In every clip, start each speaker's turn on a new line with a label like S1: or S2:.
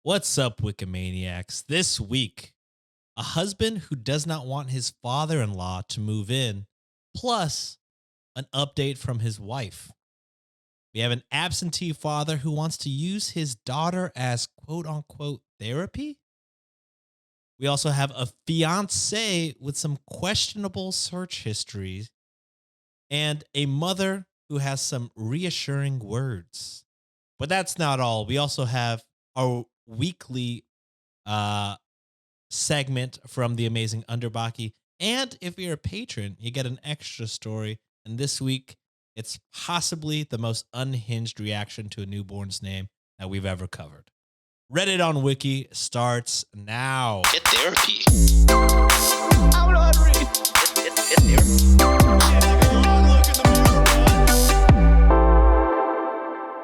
S1: What's up, Wikimaniacs? This week, a husband who does not want his father-in-law to move in, plus an update from his wife. We have an absentee father who wants to use his daughter as quote-unquote therapy. We also have a fiancé with some questionable search history, and a mother who has some reassuring words. But that's not all. We also have our weekly segment from the amazing Underbaki. And if you're a patron, you get an extra story. And this week, it's possibly the most unhinged reaction to a newborn's name that we've ever covered. Reddit on Wiki starts now.
S2: Get therapy.
S1: I'm not reading.
S2: Get therapy.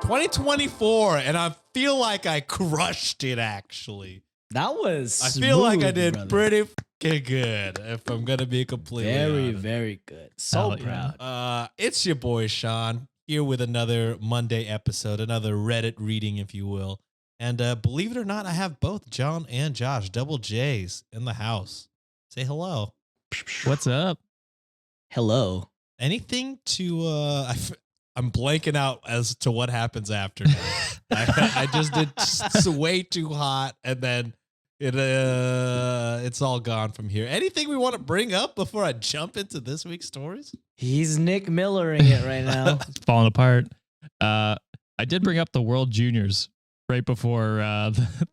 S1: 2024, and I feel like I crushed it, actually.
S3: That was
S1: I feel like I
S3: smooth,
S1: did
S3: brother.
S1: pretty fucking good, if I'm going to be completely honest.
S3: Very good. So
S4: Hell yeah.
S3: proud.
S1: It's your boy, Sean, here with another Monday episode, another Reddit reading, if you will. And believe it or not, I have both John and Josh, double J's, in the house. Say hello.
S4: What's up?
S3: Hello.
S1: Anything to... I'm blanking out as to what happens after now. I just did way too hot, and then it's all gone from here. Anything we want to bring up before I jump into this week's stories?
S3: He's Nick Millering it right now.
S4: It's falling apart. I did bring up the World Juniors right before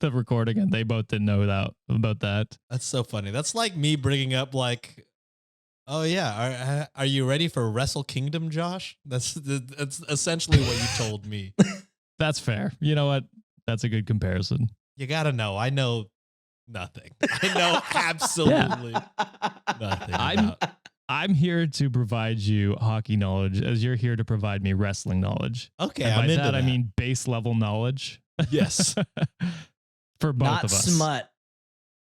S4: the recording, and they both didn't know about that.
S1: That's so funny. That's like me bringing up like, oh yeah, are you ready for Wrestle Kingdom, Josh? That's essentially what you told me.
S4: That's fair. You know what? That's a good comparison.
S1: You gotta know. I know nothing. I know absolutely nothing.
S4: I'm here to provide you hockey knowledge, as you're here to provide me wrestling knowledge.
S1: Okay,
S4: And
S1: I'm
S4: by
S1: into
S4: that,
S1: that.
S4: I mean base level knowledge.
S1: Yes.
S4: For both
S3: Not
S4: of us.
S3: smut.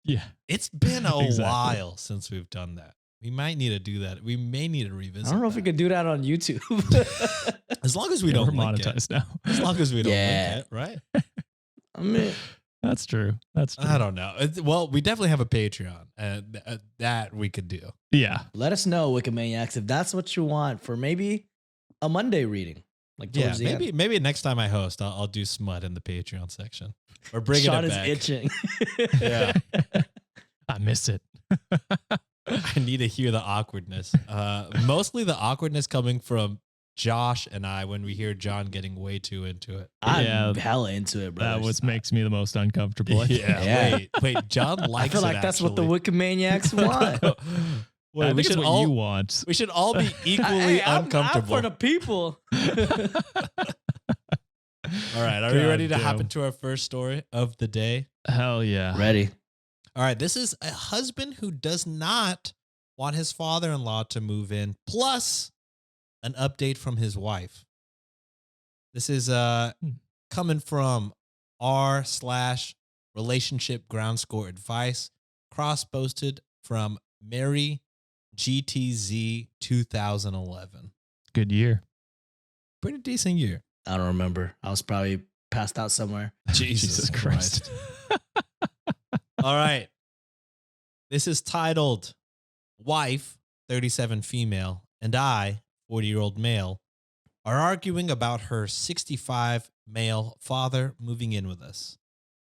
S4: Yeah.
S1: It's been a
S4: Exactly.
S1: while since we've done that. We might need to do that. We may need to revisit.
S3: I don't know if we
S1: that.
S3: could do that on YouTube.
S1: As long as we
S4: Yeah,
S1: don't
S4: we're
S1: link it.
S4: monetized now.
S1: As long as we don't
S3: Yeah.
S1: link it, right?
S3: I mean,
S4: That's true. That's true.
S1: I don't know. Well, we definitely have a Patreon, and that we could do.
S4: Yeah.
S3: let us know, Wikimaniacs, if that's what you want for maybe a Monday reading. Like
S1: Yeah,
S3: towards the end.
S1: maybe next time I host, I'll do smut in the Patreon section. We're bringing
S3: Sean
S1: it
S3: is
S1: back.
S3: itching.
S1: Yeah,
S4: I miss it.
S1: I need to hear the awkwardness. Mostly the awkwardness coming from Josh and I when we hear John getting way too into it.
S3: I'm
S4: Yeah.
S3: hella into it, bro.
S4: That what makes me the most uncomfortable.
S3: Yeah.
S1: Wait, John likes
S3: I feel
S1: it,
S3: like that's what the
S1: actually.
S3: Wikimaniacs want.
S1: Wait,
S4: I
S1: we
S4: think
S1: should
S4: it's what
S1: all
S4: you want.
S1: we should all be equally
S3: Hey, I'm
S1: uncomfortable.
S3: for the people.
S1: All right, are we
S4: God
S1: ready to hop
S4: damn.
S1: into our first story of the day?
S4: Hell yeah.
S3: Ready.
S1: All right, this is a husband who does not want his father-in-law to move in, plus an update from his wife. This is coming from r/relationship ground score advice, cross-posted from Mary GTZ 2011.
S4: Good year.
S1: Pretty decent year.
S3: I don't remember. I was probably passed out somewhere.
S1: Jesus Christ. All right. This is titled Wife, 37 female, and I, 40-year-old male, are arguing about her 65 male father moving in with us.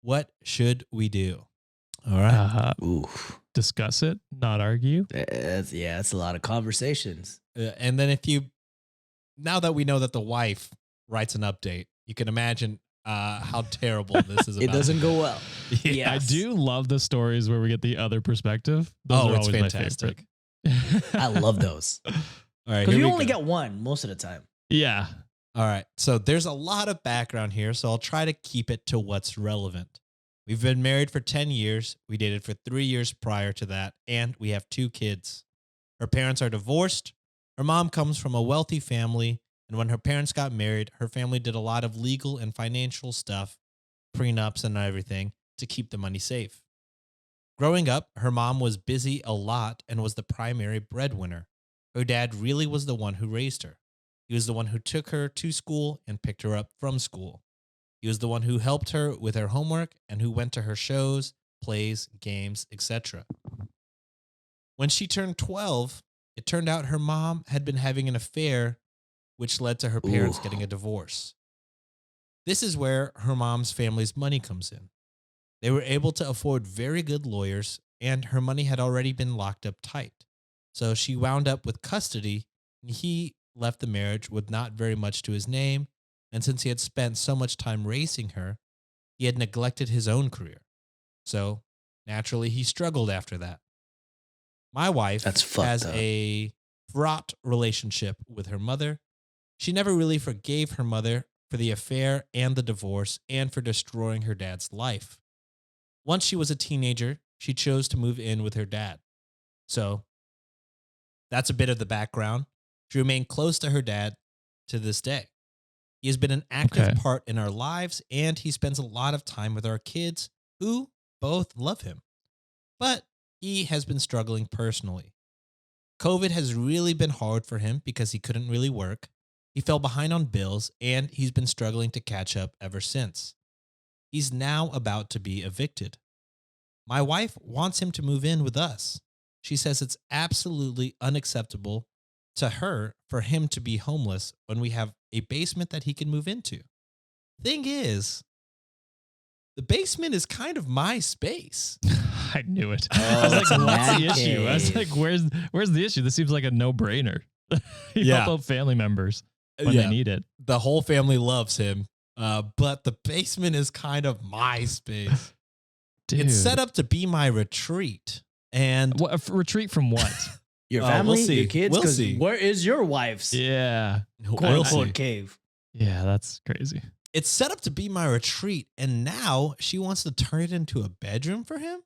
S1: What should we do? All right.
S3: Ooh.
S4: Discuss it, not argue.
S3: It's a lot of conversations.
S1: And then now that we know that the wife writes an update, you can imagine how terrible this is about.
S3: It doesn't go well.
S1: Yeah.
S4: I do love the stories where we get the other perspective. Those
S1: Oh,
S4: are
S1: it's
S4: always
S1: fantastic.
S4: my favorite.
S3: I love those.
S1: All right.
S3: Because
S1: here
S3: you
S1: we
S3: only
S1: go.
S3: get one most of the time.
S4: Yeah.
S1: All right. So there's a lot of background here, so I'll try to keep it to what's relevant. We've been married for 10 years. We dated for 3 years prior to that, and we have 2 kids. Her parents are divorced. Her mom comes from a wealthy family, and when her parents got married, her family did a lot of legal and financial stuff, prenups and everything, to keep the money safe. Growing up, her mom was busy a lot and was the primary breadwinner. Her dad really was the one who raised her. He was the one who took her to school and picked her up from school. He was the one who helped her with her homework and who went to her shows, plays, games, etc. When she turned 12, it turned out her mom had been having an affair, which led to her parents getting a divorce. This is where her mom's family's money comes in. They were able to afford very good lawyers, and her money had already been locked up tight. So she wound up with custody, and he left the marriage with not very much to his name, and since he had spent so much time raising her, he had neglected his own career. So, naturally, he struggled after that. My wife has a fraught relationship with her mother. She never really forgave her mother for the affair and the divorce and for destroying her dad's life. Once she was a teenager, she chose to move in with her dad. So, that's a bit of the background. She remained close to her dad to this day. He has been an active part in our lives, and he spends a lot of time with our kids, who both love him. But he has been struggling personally. COVID has really been hard for him because he couldn't really work. He fell behind on bills, and he's been struggling to catch up ever since. He's now about to be evicted. My wife wants him to move in with us. She says it's absolutely unacceptable to her for him to be homeless when we have a basement that he can move into. Thing is, the basement is kind of my space.
S4: I knew it.
S3: Oh,
S4: I was
S3: it's
S4: like,
S3: a
S4: what's
S3: man
S4: the issue? I was
S3: cave.
S4: like, where's the issue? This seems like a no-brainer. You
S1: Yeah.
S4: help out family members when they need it.
S1: The whole family loves him, but the basement is kind of my space.
S4: Dude.
S1: It's set up to be my retreat. And
S4: What, a retreat from what?
S3: Your
S1: we'll
S3: family,
S1: see.
S3: your kids.
S1: We'll
S3: 'Cause
S1: see.
S3: where is your wife's
S4: Yeah.
S3: quote
S1: we'll
S3: unquote
S1: see.
S3: cave?
S4: Yeah, that's crazy.
S1: It's set up to be my retreat, and now she wants to turn it into a bedroom for him?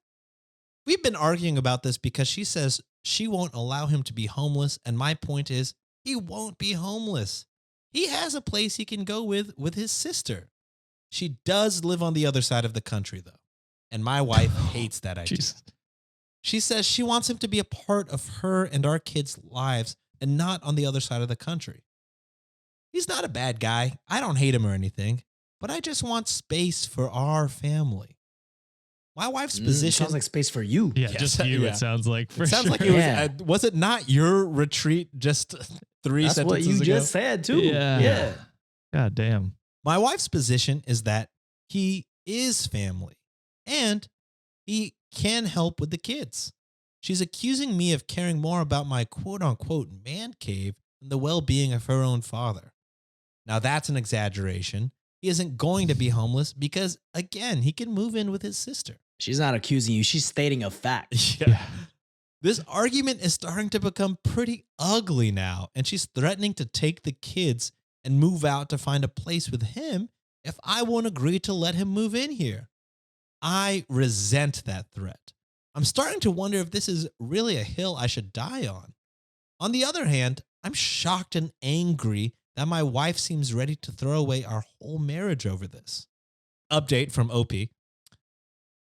S1: We've been arguing about this because she says she won't allow him to be homeless, and my point is he won't be homeless. He has a place he can go with his sister. She does live on the other side of the country, though, and my wife hates that idea.
S4: Jesus.
S1: She says she wants him to be a part of her and our kids' lives and not on the other side of the country. He's not a bad guy. I don't hate him or anything, but I just want space for our family. My wife's position
S3: Sounds like space for you.
S4: Yeah,
S1: Yes,
S4: just you,
S1: yeah.
S4: it sounds like. For
S1: it sounds
S4: sure.
S1: like it
S3: Yeah.
S1: was it not your retreat just three
S3: That's what
S1: sentences
S3: you
S1: ago?
S3: just said too.
S4: Yeah.
S3: Yeah.
S4: God damn.
S1: My wife's position is that he is family and he can help with the kids. She's accusing me of caring more about my quote unquote man cave than the well being of her own father. Now, that's an exaggeration. He isn't going to be homeless because, again, he can move in with his sister.
S3: She's not accusing you. She's stating a fact.
S1: Yeah. This argument is starting to become pretty ugly now, and she's threatening to take the kids and move out to find a place with him if I won't agree to let him move in here. I resent that threat. I'm starting to wonder if this is really a hill I should die on. On the other hand, I'm shocked and angry that my wife seems ready to throw away our whole marriage over this. Update from OP.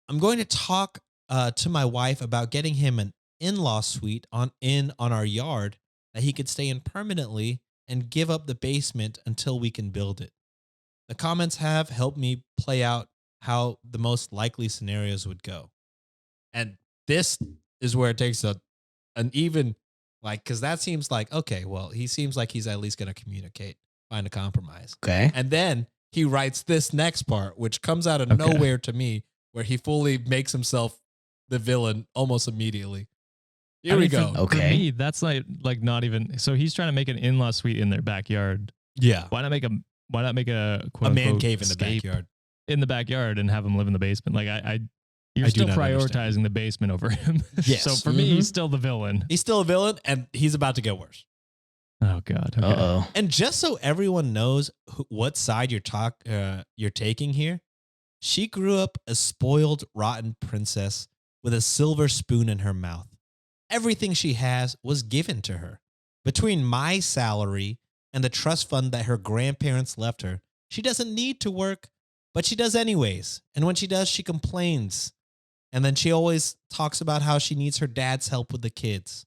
S1: I'm going to talk to my wife about getting him an in-law suite on our yard that he could stay in permanently and give up the basement until we can build it. The comments have helped me play out how the most likely scenarios would go. And this is where it takes an even, like, because that seems like, okay, well, he seems like he's at least going to communicate, find a compromise.
S3: Okay.
S1: And then he writes this next part, which comes out of
S4: Okay.
S1: nowhere to me, where he fully makes himself the villain almost immediately. Here
S4: I
S1: we
S4: mean,
S1: go.
S4: For
S3: Okay.
S4: me, that's like not even. So he's trying to make an in-law suite in their backyard.
S1: Yeah.
S4: Why not make a quote
S1: A man
S4: unquote
S1: cave in the
S4: escape
S1: backyard.
S4: in the backyard and have him live in the basement? Like you're
S1: I do
S4: still
S1: not
S4: prioritizing
S1: understand.
S4: the basement over him.
S1: Yes.
S4: So for me,
S3: Mhm.
S4: he's still the villain.
S1: He's still a villain, and he's about to get worse.
S4: Oh God. Okay.
S3: Uh-oh.
S1: And just so everyone knows what side you're taking here, she grew up a spoiled, rotten princess with a silver spoon in her mouth. Everything she has was given to her. Between my salary and the trust fund that her grandparents left her, she doesn't need to work, but she does anyways. And when she does, she complains. And then she always talks about how she needs her dad's help with the kids.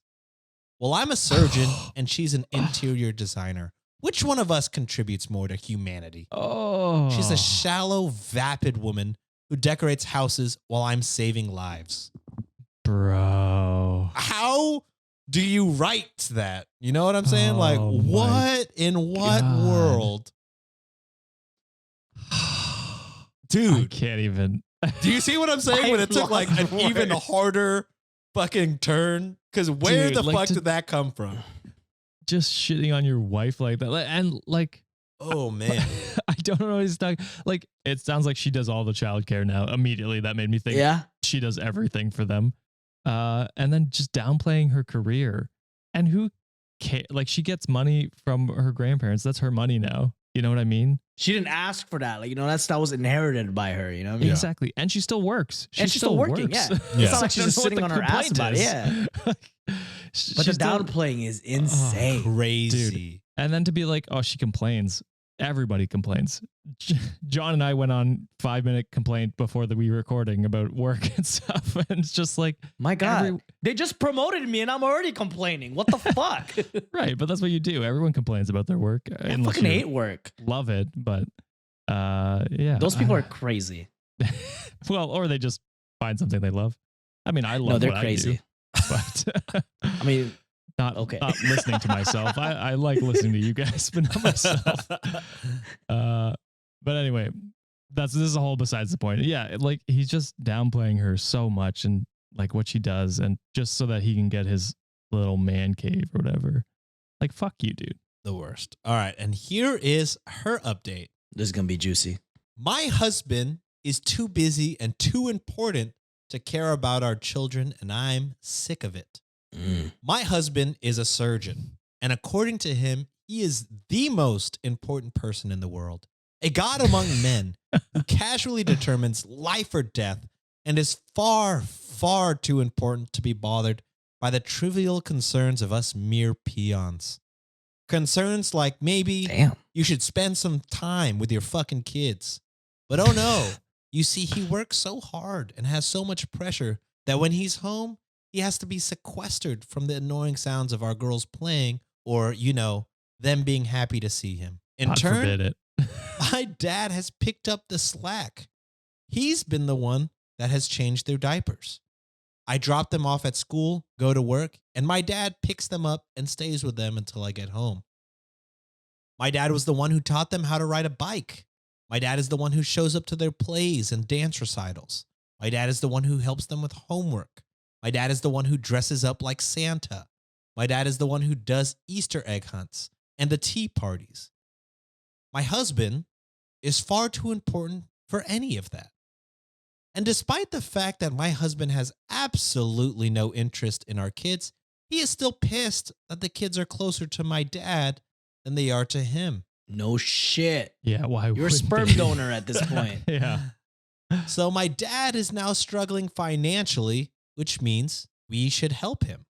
S1: Well, I'm a surgeon and she's an interior designer. Which one of us contributes more to humanity?
S4: Oh.
S1: She's a shallow, vapid woman who decorates houses while I'm saving lives.
S4: Bro.
S1: How do you write that? You know what I'm saying? Like,
S4: Oh my
S1: what in what
S4: God.
S1: world?
S4: I
S1: Dude,
S4: can't even.
S1: do you see what I'm saying? When it took like an
S3: lost
S1: even
S3: words.
S1: harder fucking turn? Because where
S4: Dude,
S1: the
S4: like
S1: fuck
S4: to-
S1: did that come from?
S4: Just shitting on your wife like that. And like,
S1: Oh, man.
S4: I don't know what he's talking. Like, it sounds like she does all the childcare now. Immediately, that made me think
S3: Yeah.
S4: she does everything for them. And then just downplaying her career. And who like she gets money from her grandparents. That's her money now. You know what I mean?
S3: She didn't ask for that. Like, you know, that was inherited by her, you know what I mean?
S1: Yeah.
S4: Exactly. And she still works.
S3: And she's still working,
S4: works.
S3: yeah.
S1: Yeah.
S3: It's not like
S4: I
S3: she's
S4: don't
S3: just
S4: know what
S3: sitting
S4: the
S3: on her ass
S4: complaint
S3: about it.
S4: is.
S3: Yeah. But the
S4: She's still-
S3: downplaying is insane.
S1: Crazy.
S4: And then to be like, oh, she complains. Everybody complains. John and I went on 5-minute complaint before we recording about work and stuff. And it's just like,
S3: My God.
S4: every-
S3: They just promoted me and I'm already complaining. What the fuck?
S4: right. But that's what you do. Everyone complains about their work.
S3: I
S4: unless
S3: fucking
S4: you
S3: hate work.
S4: love it. But yeah.
S3: Those people are crazy.
S4: well, or they just find something they love. I mean, I love
S3: No, they're
S4: what
S3: crazy.
S4: I do, but
S3: I mean,
S4: not
S3: Okay.
S4: not listening to myself. I like listening to you guys, but not myself. But anyway, this is a whole besides the point. Yeah, like he's just downplaying her so much and like what she does, and just so that he can get his little man cave or whatever. Like fuck you, dude.
S1: The worst. All right. And here is her update.
S3: this is going to be juicy.
S1: My husband is too busy and too important to care about our children, and I'm sick of it. My husband is a surgeon, and according to him, he is the most important person in the world, a god among men who casually determines life or death and is far, far too important to be bothered by the trivial concerns of us mere peons. Concerns like maybe
S3: Damn.
S1: you should spend some time with your fucking kids. But oh no, you see, he works so hard and has so much pressure that when he's home, he has to be sequestered from the annoying sounds of our girls playing or, you know, them being happy to see him. In
S4: God
S1: turn,
S4: forbid it.
S1: my dad has picked up the slack. He's been the one that has changed their diapers. I drop them off at school, go to work, and my dad picks them up and stays with them until I get home. My dad was the one who taught them how to ride a bike. My dad is the one who shows up to their plays and dance recitals. My dad is the one who helps them with homework. My dad is the one who dresses up like Santa. My dad is the one who does Easter egg hunts and the tea parties. My husband is far too important for any of that. And despite the fact that my husband has absolutely no interest in our kids, he is still pissed that the kids are closer to my dad than they are to him.
S3: No shit.
S4: Yeah, why
S3: You're a
S4: wouldn't
S3: sperm
S4: they?
S3: donor at this point.
S4: Yeah.
S1: So my dad is now struggling financially, which means we should help him.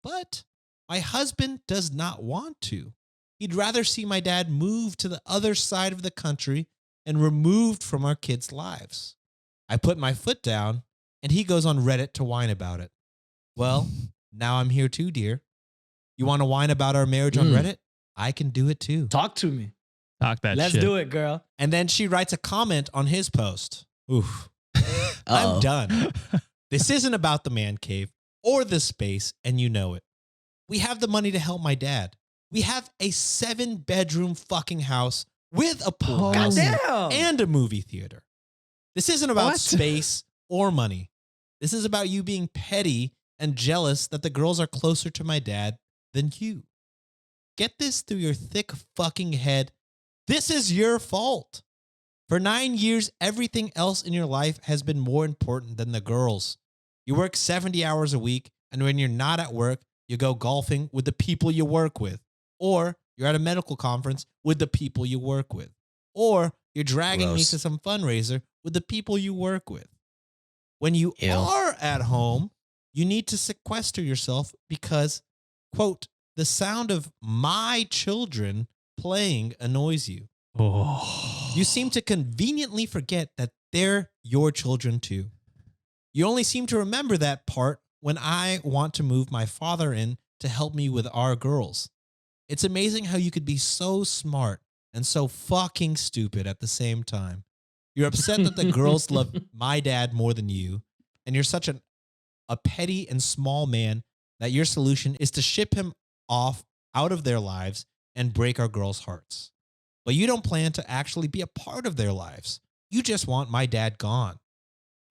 S1: But my husband does not want to. He'd rather see my dad move to the other side of the country and removed from our kids' lives. I put my foot down, and he goes on Reddit to whine about it. Well, now I'm here too, dear. You want to whine about our marriage on Reddit? I can do it too.
S3: Talk to me.
S4: Talk that
S3: Let's
S4: shit.
S3: do it, girl.
S1: And then she writes a comment on his post. Oof. I'm
S3: Uh-oh.
S1: done. This isn't about the man cave or the space, and you know it. We have the money to help my dad. We have a 7-bedroom fucking house with a pool house
S3: Goddamn.
S1: and a movie theater. This isn't about
S4: What?
S1: space or money. This is about you being petty and jealous that the girls are closer to my dad than you. Get this through your thick fucking head. This is your fault. For 9 years, everything else in your life has been more important than the girls. You work 70 hours a week, and when you're not at work, you go golfing with the people you work with. Or you're at a medical conference with the people you work with. Or you're dragging me
S3: Gross.
S1: to some fundraiser with the people you work with. When you
S3: Ew.
S1: are at home, you need to sequester yourself because, quote, the sound of my children playing annoys you.
S4: Oh.
S1: You seem to conveniently forget that they're your children too. You only seem to remember that part when I want to move my father in to help me with our girls. It's amazing how you could be so smart and so fucking stupid at the same time. You're upset that the girls love my dad more than you, and you're such a petty and small man that your solution is to ship him off out of their lives and break our girls' hearts. But you don't plan to actually be a part of their lives. You just want my dad gone.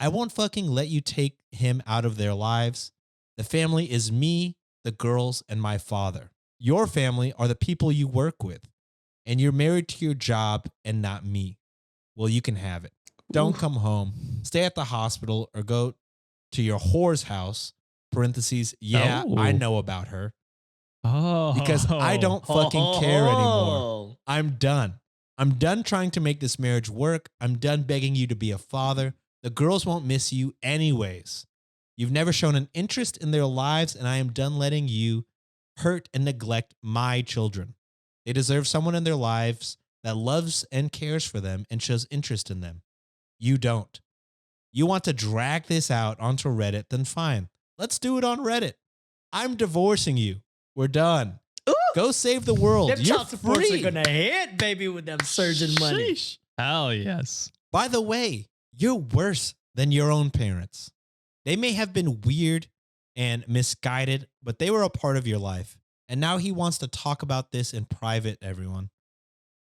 S1: I won't fucking let you take him out of their lives. The family is me, the girls, and my father. Your family are the people you work with, and you're married to your job and not me. Well, you can have it. Don't come home. Stay at the hospital or go to your whore's house. Parentheses. Yeah, I know about her.
S4: Oh,
S1: Because I don't fucking care anymore. I'm done. I'm done trying to make this marriage work. I'm done begging you to be a father. The girls won't miss you anyways. You've never shown an interest in their lives, and I am done letting you hurt and neglect my children. They deserve someone in their lives that loves and cares for them and shows interest in them. You don't. You want to drag this out onto Reddit, then fine. Let's do it on Reddit. I'm divorcing you. We're done.
S3: Ooh.
S1: Go save the world.
S3: Them
S1: You're
S3: child supports
S1: free.
S3: are gonna hit, baby, with them surging money.
S1: Sheesh.
S4: hell yes.
S1: By the way, you're worse than your own parents. They may have been weird and misguided, but they were a part of your life. And now he wants to talk about this in private, everyone.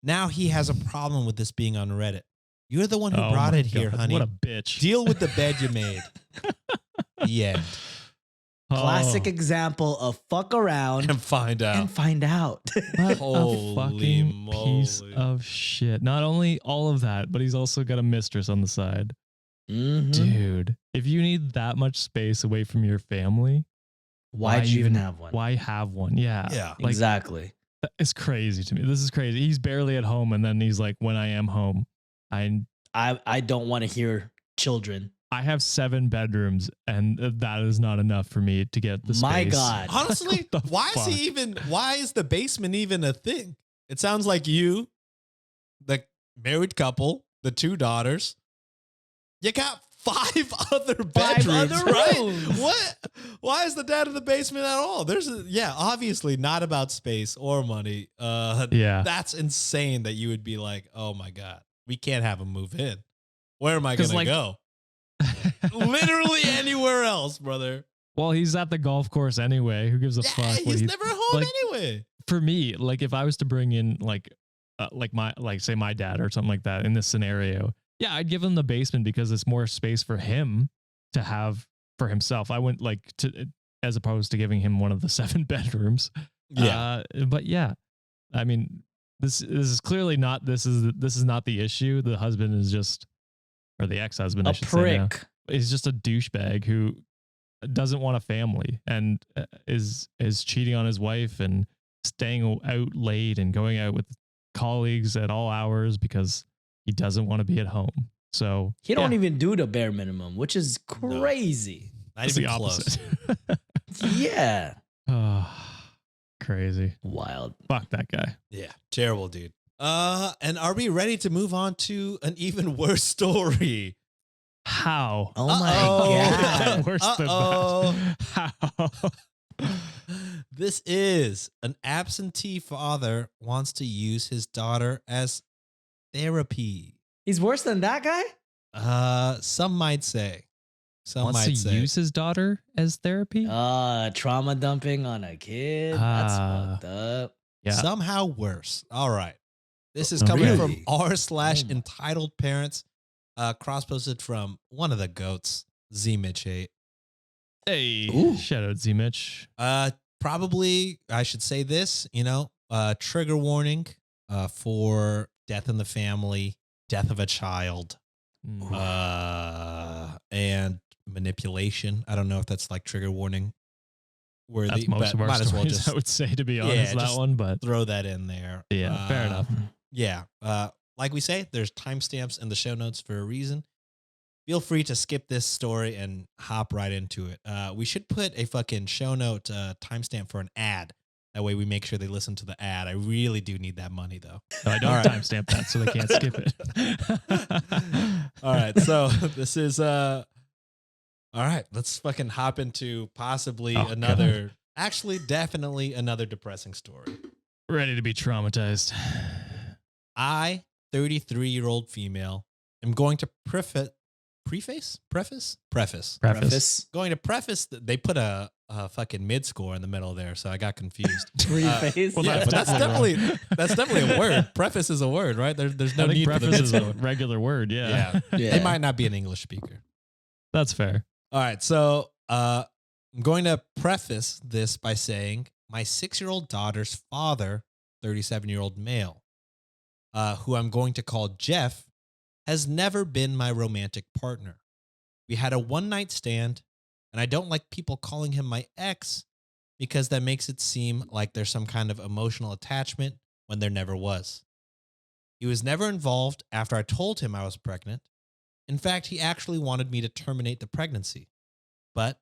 S1: Now he has a problem with this being on Reddit. You're the one who brought
S4: my
S1: it here,
S4: God,
S1: honey.
S4: What a bitch.
S1: Deal with the bed you made. The end.
S3: Classic
S4: Oh,
S3: example of fuck around
S1: And find out.
S3: and find out.
S4: what a
S1: Holy
S4: fucking piece
S1: moly.
S4: of shit. Not only all of that, but he's also got a mistress on the side.
S3: Mhm.
S4: Dude, if you need that much space away from your family,
S3: Why'd you even have one?
S4: why have one? Yeah.
S1: Yeah.
S4: Like,
S3: Exactly.
S4: it's crazy to me. This is crazy. He's barely at home, and then he's like, when I am home,
S3: I don't want to hear children.
S4: I have 7 bedrooms, and that is not enough for me to get the space.
S3: My God.
S1: Honestly,
S4: What the
S1: why is the basement even a thing? It sounds like you, the married couple, the 2 daughters, you got 5 other bedrooms,
S3: other
S1: right?
S3: rooms.
S1: What? Why is the dad in the basement at all? Obviously not about space or money.
S4: Yeah.
S1: That's insane that you would be like, oh my God, we can't have him move in. Where am I
S4: 'Cause,
S1: going to
S4: like-
S1: go? Literally anywhere else, brother.
S4: Well, he's at the golf course anyway. Who gives a fuck? what
S1: He's
S4: he-
S1: never home
S4: like-
S1: anyway.
S4: For me, like if I was to bring in say my dad or something like that in this scenario, yeah, I'd give him the basement because it's more space for him to have for himself. I wouldn't like to, as opposed to giving him one of the 7 bedrooms. But yeah, I mean, this is clearly not. This is not the issue. The husband is just, or the ex-husband, I
S3: A
S4: should say now,
S3: prick.
S4: is just a douchebag who doesn't want a family and is cheating on his wife and staying out late and going out with colleagues at all hours because he doesn't want to be at home. So
S3: He don't
S4: yeah,
S3: even do the bare minimum, which is crazy.
S1: Not
S4: it's
S1: even
S4: the
S1: close.
S4: opposite.
S3: Yeah.
S4: Crazy.
S3: Wild.
S4: Fuck that guy.
S1: Yeah, terrible dude. And are we ready to move on to an even worse story?
S4: How?
S3: Oh my
S1: Uh-oh.
S3: God.
S4: Worse than that. How?
S1: This is an absentee father wants to use his daughter as therapy.
S3: He's worse than that guy?
S1: Some might say. Some
S4: Wants
S1: might
S4: to
S1: say.
S4: use his daughter as therapy?
S3: Trauma dumping on a kid. That's fucked up.
S4: Yeah.
S1: Somehow worse. All right. This is
S4: Oh,
S1: coming
S3: really?
S1: from r//
S3: Oh.
S1: entitled parents. Cross posted from one of the goats, Z Mitch 8.
S4: Hey,
S3: Ooh.
S4: shout out Z Mitch.
S1: Probably I should say this, trigger warning for death in the family, death of a child, and manipulation. I don't know if that's like trigger warning worthy,
S4: That's most
S1: but
S4: of our
S1: might as well
S4: stories,
S1: just
S4: I would say, to be honest,
S1: Yeah,
S4: that
S1: just-
S4: one. But
S1: throw that in there.
S4: yeah, fair enough.
S1: Yeah. Like we say, there's timestamps in the show notes for a reason. Feel free to skip this story and hop right into it. We should put a fucking show note timestamp for an ad. That way we make sure they listen to the ad. I really do need that money though.
S4: No, I don't
S1: All right.
S4: timestamp that, so they can't skip it.
S1: All right. So this is all right. Let's fucking hop into possibly
S4: Oh,
S1: another, actually definitely another depressing story.
S4: Ready to be traumatized.
S1: I, 33-year-old female, am going to preface. Going to preface. They put a fucking mid score in the middle there, so I got confused.
S3: Preface.
S4: well,
S1: Yeah, but that's definitely a word. Preface is a word, right? There's no
S4: I think
S1: need for the
S4: preface
S1: mid
S4: is a
S1: score.
S4: regular word. Yeah.
S1: They might not be an English speaker.
S4: That's fair.
S1: All right, so I'm going to preface this by saying my 6-year-old daughter's father, 37-year-old male, who I'm going to call Jeff, has never been my romantic partner. We had a one-night stand, and I don't like people calling him my ex because that makes it seem like there's some kind of emotional attachment when there never was. He was never involved after I told him I was pregnant. In fact, he actually wanted me to terminate the pregnancy. But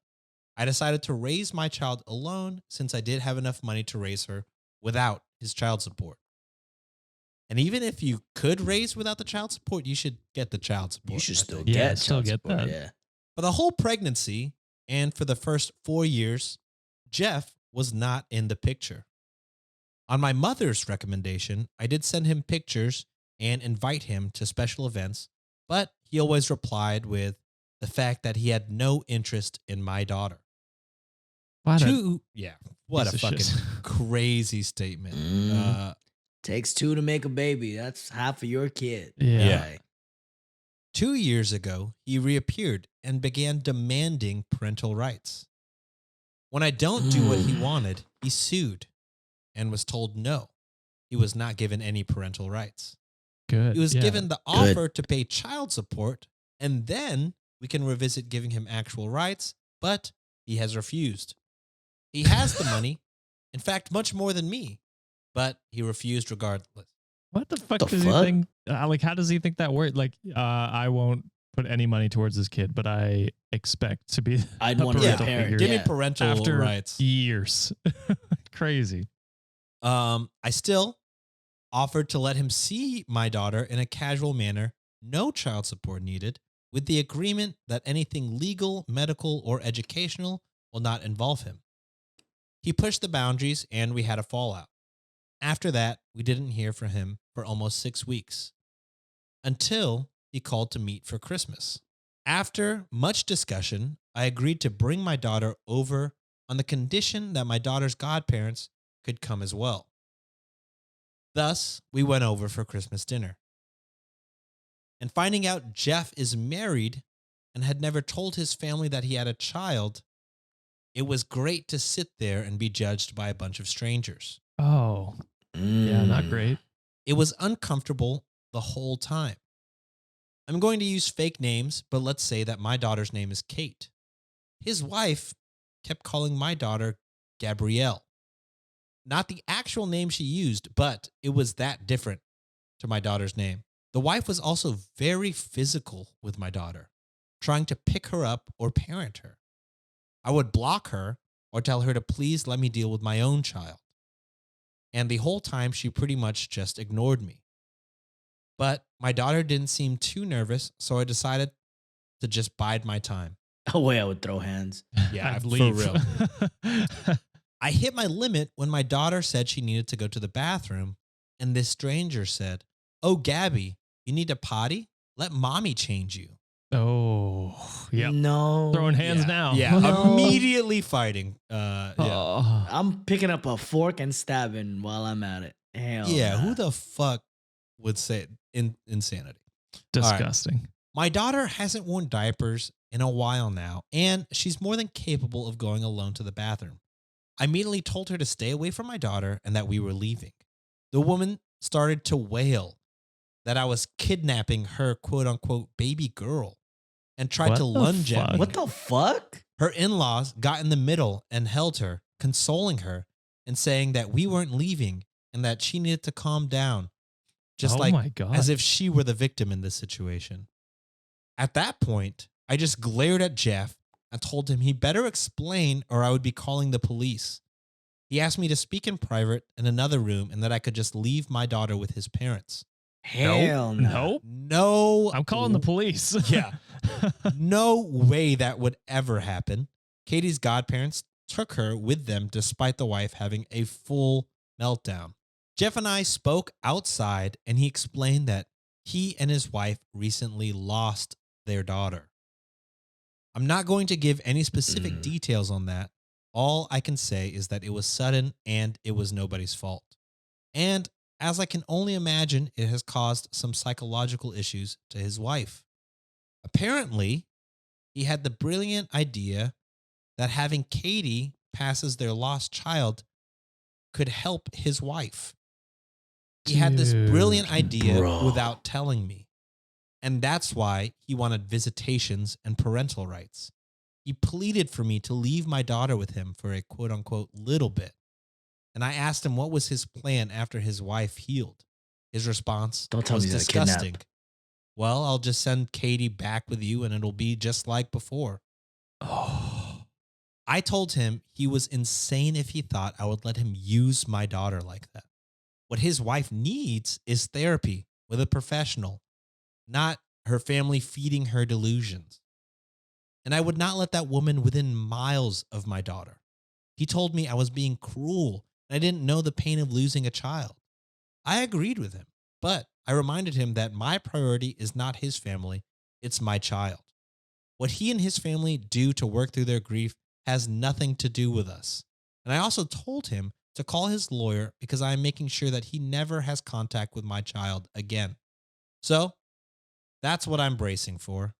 S1: I decided to raise my child alone since I did have enough money to raise her without his child support. And even if you could raise without the child support, you should get the child support.
S3: You should
S1: I
S3: still
S1: think.
S4: Yeah,
S3: get
S4: still
S3: child
S4: get
S3: support,
S4: that.
S3: Yeah.
S1: For the whole pregnancy and for the first 4 years, Jeff was not in the picture. On my mother's recommendation, I did send him pictures and invite him to special events, but he always replied with the fact that he had no interest in my daughter. What a
S4: piece of
S1: fucking
S4: shit.
S1: crazy statement.
S3: Takes two to make a baby. That's half of your kid.
S4: Yeah.
S3: Right.
S1: 2 years ago, he reappeared and began demanding parental rights. When I don't do what he wanted, he sued and was told no. He was not given any parental rights.
S4: Good.
S1: He was
S4: Yeah.
S1: given the offer to pay child support, and then we can revisit giving him actual rights, but he has refused. He has the money, in fact, much more than me, but he refused regardless.
S4: What the fuck
S3: The
S4: does
S3: fuck?
S4: he think? Like, how does he think that works? Like, I won't put any money towards this kid, but I expect to be.
S3: I'd
S4: a
S3: want to be a
S4: parental
S3: parent.
S4: figure
S1: Give me
S3: Yeah.
S1: parental
S4: after
S1: rights.
S4: years. Crazy.
S1: I still offered to let him see my daughter in a casual manner, no child support needed, with the agreement that anything legal, medical, or educational will not involve him. He pushed the boundaries and we had a fallout. After that, we didn't hear from him for almost 6 weeks until he called to meet for Christmas. After much discussion, I agreed to bring my daughter over on the condition that my daughter's godparents could come as well. Thus, we went over for Christmas dinner. And finding out Jeff is married and had never told his family that he had a child, it was great to sit there and be judged by a bunch of strangers.
S4: Oh, yeah, not great.
S1: It was uncomfortable the whole time. I'm going to use fake names, but let's say that my daughter's name is Kate. His wife kept calling my daughter Gabrielle. Not the actual name she used, but it was that different to my daughter's name. The wife was also very physical with my daughter, trying to pick her up or parent her. I would block her or tell her to please let me deal with my own child. And the whole time, she pretty much just ignored me. But my daughter didn't seem too nervous, so I decided to just bide my time.
S3: Oh, way I would throw hands.
S1: Yeah,
S4: I'd
S1: for
S4: leave.
S1: real. I hit my limit when my daughter said she needed to go to the bathroom, and this stranger said, "Oh, Gabby, you need a potty? Let mommy change you."
S4: Oh, yeah.
S3: No.
S4: Throwing hands
S1: Yeah.
S4: now.
S1: Yeah,
S3: No.
S1: immediately fighting. Yeah.
S4: Oh.
S3: I'm picking up a fork and stabbing while I'm at it. Hell
S1: Yeah,
S3: nah.
S1: who the fuck would say insanity?
S4: Disgusting.
S1: My daughter hasn't worn diapers in a while now, and she's more than capable of going alone to the bathroom. I immediately told her to stay away from my daughter and that we were leaving. The woman started to wail that I was kidnapping her quote unquote baby girl and tried
S4: What
S1: to
S4: the
S1: lunge at
S4: fuck?
S1: me.
S3: What the fuck?
S1: Her in-laws got in the middle and held her, consoling her and saying that we weren't leaving and that she needed to calm down, just
S4: Oh
S1: like
S4: my God.
S1: as if she were the victim in this situation. At that point, I just glared at Jeff and told him he better explain or I would be calling the police. He asked me to speak in private in another room and that I could just leave my daughter with his parents.
S3: Hell no.
S4: Nope.
S1: No.
S4: I'm calling the police.
S1: Yeah. No way that would ever happen. Katie's godparents took her with them despite the wife having a full meltdown. Jeff and I spoke outside, and he explained that he and his wife recently lost their daughter. I'm not going to give any specific details on that. All I can say is that it was sudden and it was nobody's fault. And as I can only imagine, it has caused some psychological issues to his wife. Apparently, he had the brilliant idea that having Katie pass as their lost child could help his wife. He had this brilliant idea without telling me. And that's why he wanted visitations and parental rights. He pleaded for me to leave my daughter with him for a quote unquote little bit. And I asked him what was his plan after his wife healed. His response was disgusting. Well, I'll just send Katie back with you and it'll be just like before. Oh. I told him he was insane if he thought I would let him use my daughter like that. What his wife needs is therapy with a professional, not her family feeding her delusions. And I would not let that woman within miles of my daughter. He told me I was being cruel and I didn't know the pain of losing a child. I agreed with him, but I reminded him that my priority is not his family, it's my child. What he and his family do to work through their grief has nothing to do with us. And I also told him to call his lawyer because I am making sure that he never has contact with my child again. So that's what I'm bracing for.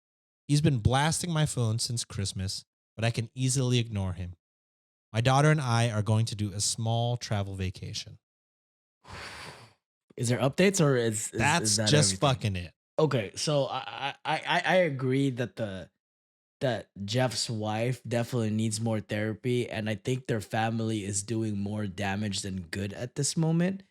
S1: He's been blasting my phone since Christmas, but I can easily ignore him. My daughter and I are going to do a small travel vacation.
S3: Is there updates or is
S1: that's
S3: is that
S1: just
S3: everything?
S1: fucking it?
S3: Okay, so I agree that that Jeff's wife definitely needs more therapy, and I think their family is doing more damage than good at this moment.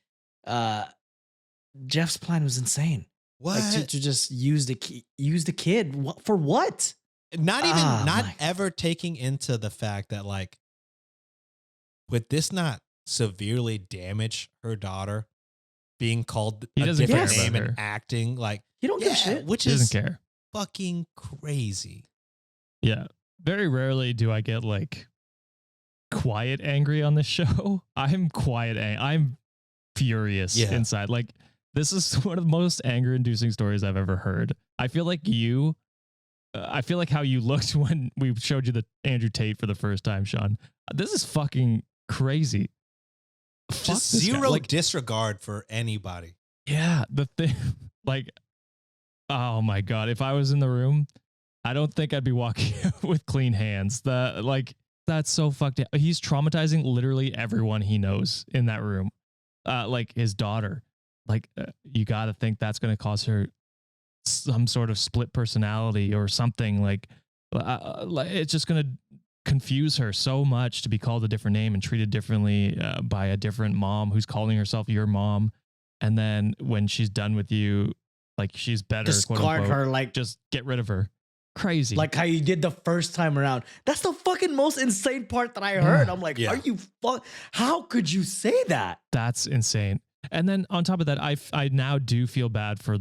S3: Jeff's plan was insane.
S1: What?
S3: Like to just use the kid. What for? What?
S1: Not even ever taking into the fact that like, would this not severely damage her daughter? Being called a different name and acting like
S3: you don't give a shit,
S1: which
S4: he doesn't care.
S1: Fucking crazy.
S4: Yeah, very rarely do I get like quiet angry on this show. I'm quiet. I'm furious inside. Like this is one of the most anger-inducing stories I've ever heard. I feel like I feel like how you looked when we showed you the Andrew Tate for the first time, Sean. This is fucking crazy.
S1: Just zero disregard for anybody.
S4: Yeah, the thing, like, oh my god, if I was in the room, I don't think I'd be walking with clean hands. That's so fucked up. He's traumatizing literally everyone he knows in that room, like his daughter. Like, you got to think that's going to cause her some sort of split personality or something. Like it's just going to confuse her so much to be called a different name and treated differently by a different mom who's calling herself your mom. And then when she's done with you, like she's better,
S3: discard her, like
S4: just get rid of her. Crazy.
S3: Like how you did the first time around. That's the fucking most insane part that I heard. I'm like, are you how could you say that?
S4: That's insane. And then on top of that, I now do feel bad for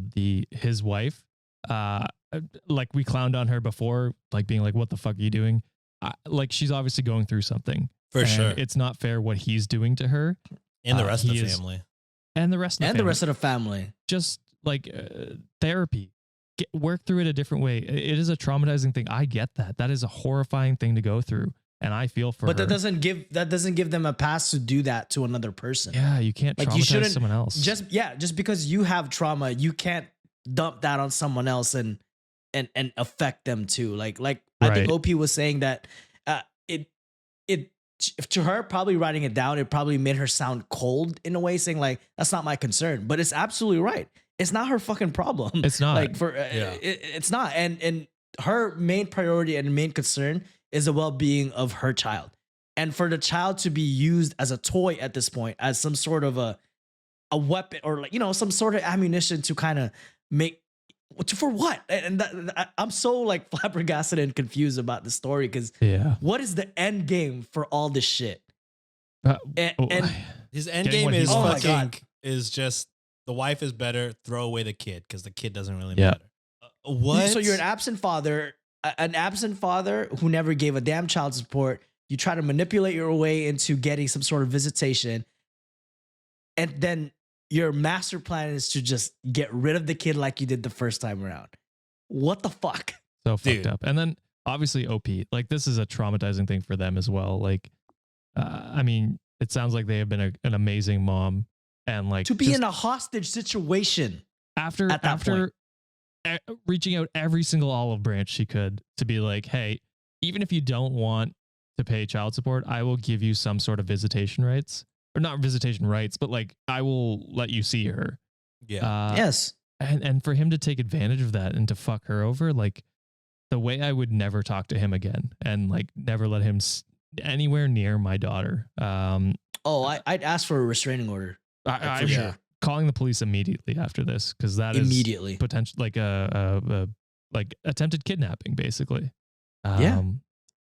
S4: his wife. Like we clowned on her before, like being like, what the fuck are you doing? Like she's obviously going through something.
S1: For sure.
S4: It's not fair what he's doing to her.
S1: And the rest of the family.
S4: And the rest of the family.
S3: And the rest of the family.
S4: Just like therapy. Work through it a different way. It is a traumatizing thing. I get that. That is a horrifying thing to go through. And I feel for her.
S3: But that doesn't give them a pass to do that to another person.
S4: Yeah, you can't traumatize someone else.
S3: Just because you have trauma, you can't dump that on someone else and affect them too. Like I think OP was saying that it to her, probably writing it down, it probably made her sound cold in a way, saying like, that's not my concern. But it's absolutely right. It's not her fucking problem.
S4: It's not.
S3: Like it's not. And her main priority and main concern is the well-being of her child. And for the child to be used as a toy at this point, as some sort of a weapon or like, some sort of ammunition to kind of make for what? And I'm so like flabbergasted and confused about the story because what is the end game for all this shit?
S1: And his end game is is just the wife is better, throw away the kid because the kid doesn't really matter. What?
S3: So you're an absent father who never gave a damn child support. You try to manipulate your way into getting some sort of visitation. and then your master plan is to just get rid of the kid like you did the first time around. What the fuck?
S4: So
S1: Dude.
S4: fucked up. And then obviously OP, like this is a traumatizing thing for them as well. Like, I mean, it sounds like they have been an amazing mom, and like
S3: To be
S4: just
S3: in a hostage situation.
S4: after
S3: at that point.
S4: reaching out every single olive branch she could to be like, hey, even if you don't want to pay child support, I will give you some sort of visitation rights, or not visitation rights, but like I will let you see her.
S1: Yeah.
S3: Yes.
S4: And for him to take advantage of that and to fuck her over, like the way I would never talk to him again and like never let him anywhere near my daughter.
S3: I'd ask for a restraining order.
S4: I'm
S3: for sure.
S4: calling the police immediately after this, because that is
S3: Immediately.
S4: potential like a like attempted kidnapping, basically.
S3: Yeah.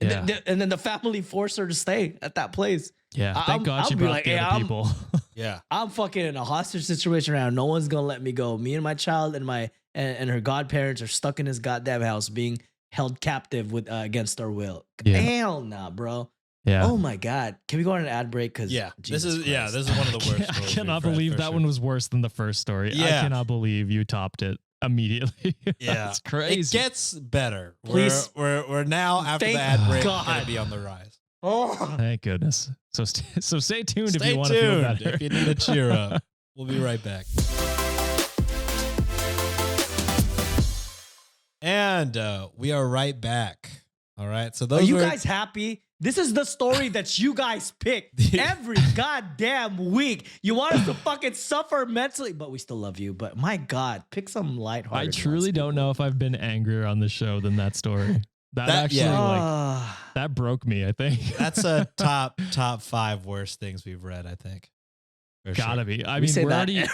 S4: Yeah.
S3: And then the family forced her to stay at that place.
S4: Yeah. Thank
S3: I'm-
S4: God she
S3: I'll be
S4: brought
S3: like,
S4: the
S3: hey,
S4: other people.
S1: Yeah.
S3: I'm fucking in a hostage situation right now. No one's gonna let me go. Me and my child and and her godparents are stuck in this goddamn house being held captive with against our will.
S4: Yeah.
S3: Hell nah, bro.
S4: Yeah.
S3: Oh my god. Can we go on an ad break? Because
S1: Yeah. This is one of the worst.
S4: I
S1: stories
S4: cannot
S1: we've read,
S4: believe
S1: for
S4: that
S1: sure.
S4: one was worse than the first story. I
S1: Yeah.
S4: cannot believe you topped it immediately.
S1: Yeah.
S4: That's crazy.
S1: It gets better.
S3: Please.
S1: We're now after
S3: Thank
S1: the ad break
S3: God.
S1: gonna be on the rise.
S3: Oh.
S4: Thank goodness. So stay tuned if
S1: Stay
S4: you want to feel
S1: tuned
S4: better.
S1: if you need a cheer up. We'll be right back. And we are right back. All right. So those
S3: Are you
S1: were,
S3: guys happy? This is the story that you guys pick every goddamn week. You want us to fucking suffer mentally, but we still love you. But my God, pick some
S4: I
S3: lighthearted.
S4: truly don't know if I've been angrier on the show than that story. That actually like that broke me, I think.
S1: that's a top 5 worst things we've read, I think. For
S4: Gotta
S1: sure.
S4: be. I
S3: we
S4: mean,
S3: say
S4: we're
S3: that
S4: already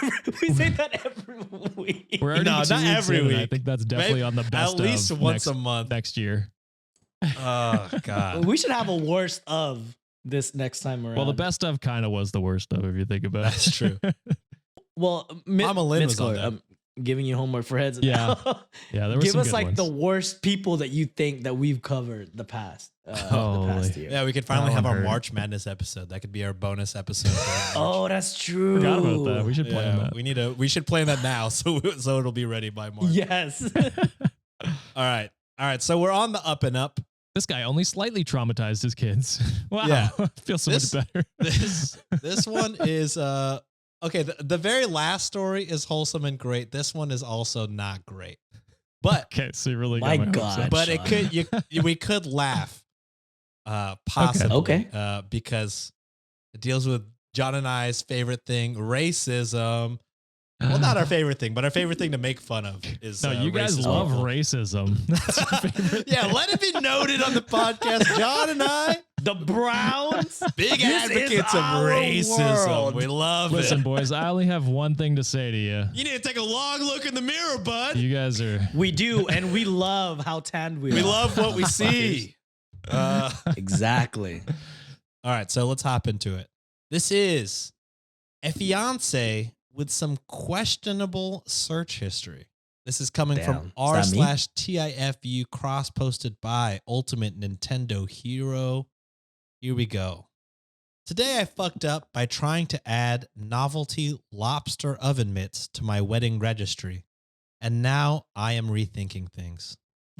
S3: we say that every week.
S4: we're already
S1: No,
S4: 2
S1: not
S4: weeks
S1: every
S4: in, and I
S1: week.
S4: think that's definitely on the best
S1: At least
S4: of
S1: once
S4: next,
S1: a month.
S4: next year.
S1: Oh God.
S3: We should have a worst of this next time around.
S4: Well, the best of kind of was the worst of, if you think about it.
S1: That's true.
S3: Well,
S1: Mama Lynn was on
S3: Mitzler,
S1: that.
S3: I'm giving you homework for heads.
S4: Yeah. Yeah, there were
S3: Give
S4: some
S3: us
S4: good
S3: like
S4: ones.
S3: the worst people that you think that we've covered the past
S4: Holy.
S3: year.
S1: Yeah, we could finally
S4: That
S1: have
S4: one
S1: our
S4: hurt.
S1: March Madness episode. That could be our bonus episode. for March.
S3: Oh, that's true.
S4: Forgot about that. We should plan that.
S1: We should plan that now, so it'll be ready by March.
S3: Yes.
S1: All right. So we're on the up and up.
S4: This guy only slightly traumatized his kids. Wow.
S1: Yeah.
S4: I feel so
S1: This-
S4: much better.
S1: This one is okay. The very last story is wholesome and great. This one is also not great, but
S4: Okay, so you really
S3: My
S4: got my hopes
S3: God.
S4: up.
S1: but it
S3: Sean.
S1: could we could laugh, possibly,
S3: Okay.
S1: because it deals with John and I's favorite thing, racism. Well, not our favorite thing, but our favorite thing to make fun of is
S4: No, you guys
S1: racist
S4: love
S1: people.
S4: racism. That's your favorite.
S1: Yeah, let it be noted on the podcast. John and I,
S3: The Browns.
S1: big
S3: This is
S1: advocates of
S3: our
S1: racism.
S3: world.
S1: We love
S4: Listen,
S1: it.
S4: boys, I only have one thing to say to you.
S1: You need to take a long look in the mirror, bud.
S4: You guys are.
S3: We do, and we love how tanned we are.
S1: We love what we see. All
S3: Exactly.
S1: right, so let's hop into it. This is a fiance with some questionable search history. This is coming from
S3: Damn. Is that me?
S1: r/TIFU cross posted by Ultimate Nintendo Hero. Here we go. Today I fucked up by trying to add novelty lobster oven mitts to my wedding registry. And now I am rethinking things.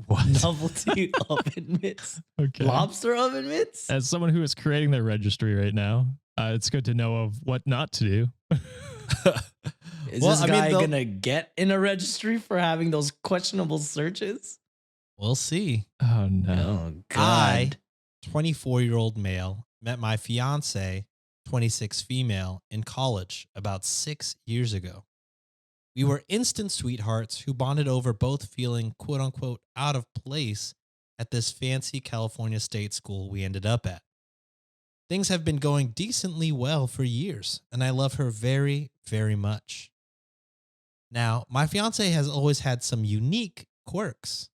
S4: What?
S3: Novelty oven mitts.
S4: Okay.
S3: Lobster oven mitts?
S4: As someone who is creating their registry right now, it's good to know of what not to do.
S3: Is
S1: Well,
S3: this
S1: I mean,
S3: guy
S1: they'll-
S3: gonna get in a registry for having those questionable searches?
S1: We'll see.
S4: Oh no.
S3: Oh
S1: I,
S3: God.
S1: 24-year-old male, met my fiance, 26 female, in college about 6 years ago. We were instant sweethearts who bonded over both feeling quote unquote out of place at this fancy California state school we ended up at. Things have been going decently well for years, and I love her very, very much. Now, my fiance has always had some unique quirks,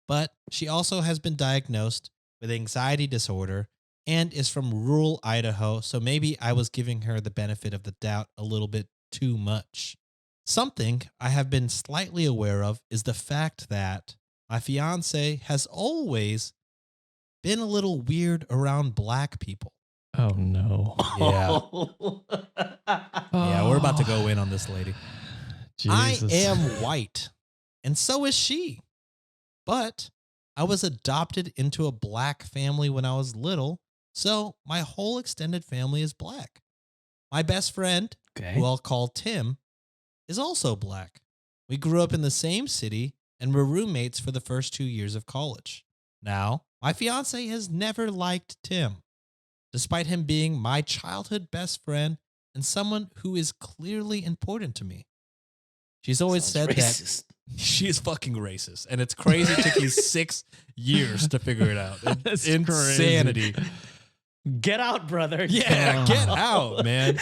S1: but she also has been diagnosed with anxiety disorder and is from rural Idaho, so maybe I was giving her the benefit of the doubt a little bit too much. Something I have been slightly aware of is the fact that my fiance has always been a little weird around black people.
S4: Oh no.
S1: Yeah. Yeah, we're about to go in on this lady.
S4: Jesus.
S1: I am white, and so is she. But I was adopted into a black family when I was little, so my whole extended family is black. My best friend, who I'll call Tim, is also black. We grew up in the same city and were roommates for the first 2 years of college. Now, my fiance has never liked Tim, despite him being my childhood best friend and someone who is clearly important to me. She's always said that she is fucking racist, and it's crazy. It took you 6 years to figure it out. It's insanity.
S3: Crazy. Get out, brother.
S1: Yeah, get out, man.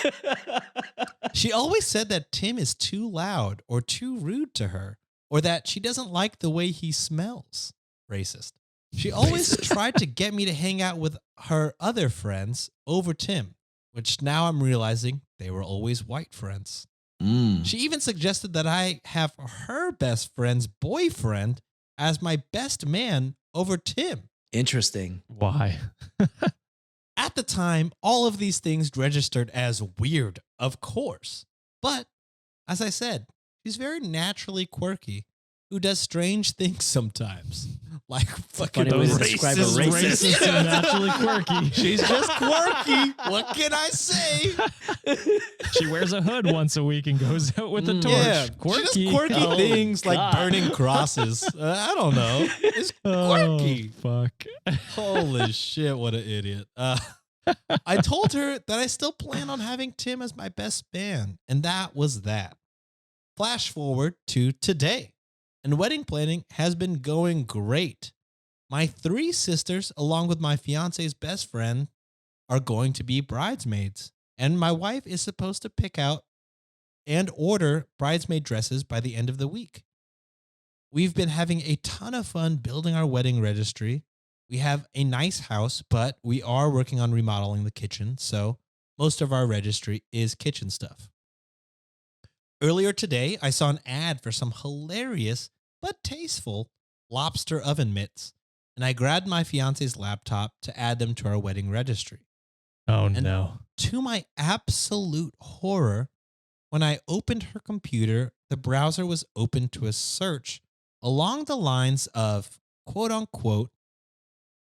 S1: She always said that Tim is too loud or too rude to her, or that she doesn't like the way he smells. Racist. She always tried to get me to hang out with her other friends over Tim, which now I'm realizing they were always white friends. She even suggested that I have her best friend's boyfriend as my best man over Tim.
S3: Interesting.
S4: Why?
S1: At the time, all of these things registered as weird, of course. But, as I said, she's very naturally quirky, who does strange things sometimes. Like fucking
S3: funny way to describe a racist.
S4: Racist and naturally quirky.
S1: She's just quirky. What can I say?
S4: She wears a hood once a week and goes out with a torch.
S1: Yeah,
S4: Quirky.
S1: she does quirky
S3: Oh,
S1: things
S3: God.
S1: like burning crosses. I don't know. It's quirky.
S4: Oh, fuck.
S1: Holy shit, what an idiot. I told her that I still plan on having Tim as my best man, and that was that. Flash forward to today, and wedding planning has been going great. My 3 sisters, along with my fiance's best friend, are going to be bridesmaids, and my wife is supposed to pick out and order bridesmaid dresses by the end of the week. We've been having a ton of fun building our wedding registry. We have a nice house, but we are working on remodeling the kitchen, so most of our registry is kitchen stuff. Earlier today, I saw an ad for some hilarious but tasteful lobster oven mitts, and I grabbed my fiance's laptop to add them to our wedding registry.
S4: Oh,
S1: And
S4: no.
S1: to my absolute horror, when I opened her computer, the browser was open to a search along the lines of, quote unquote,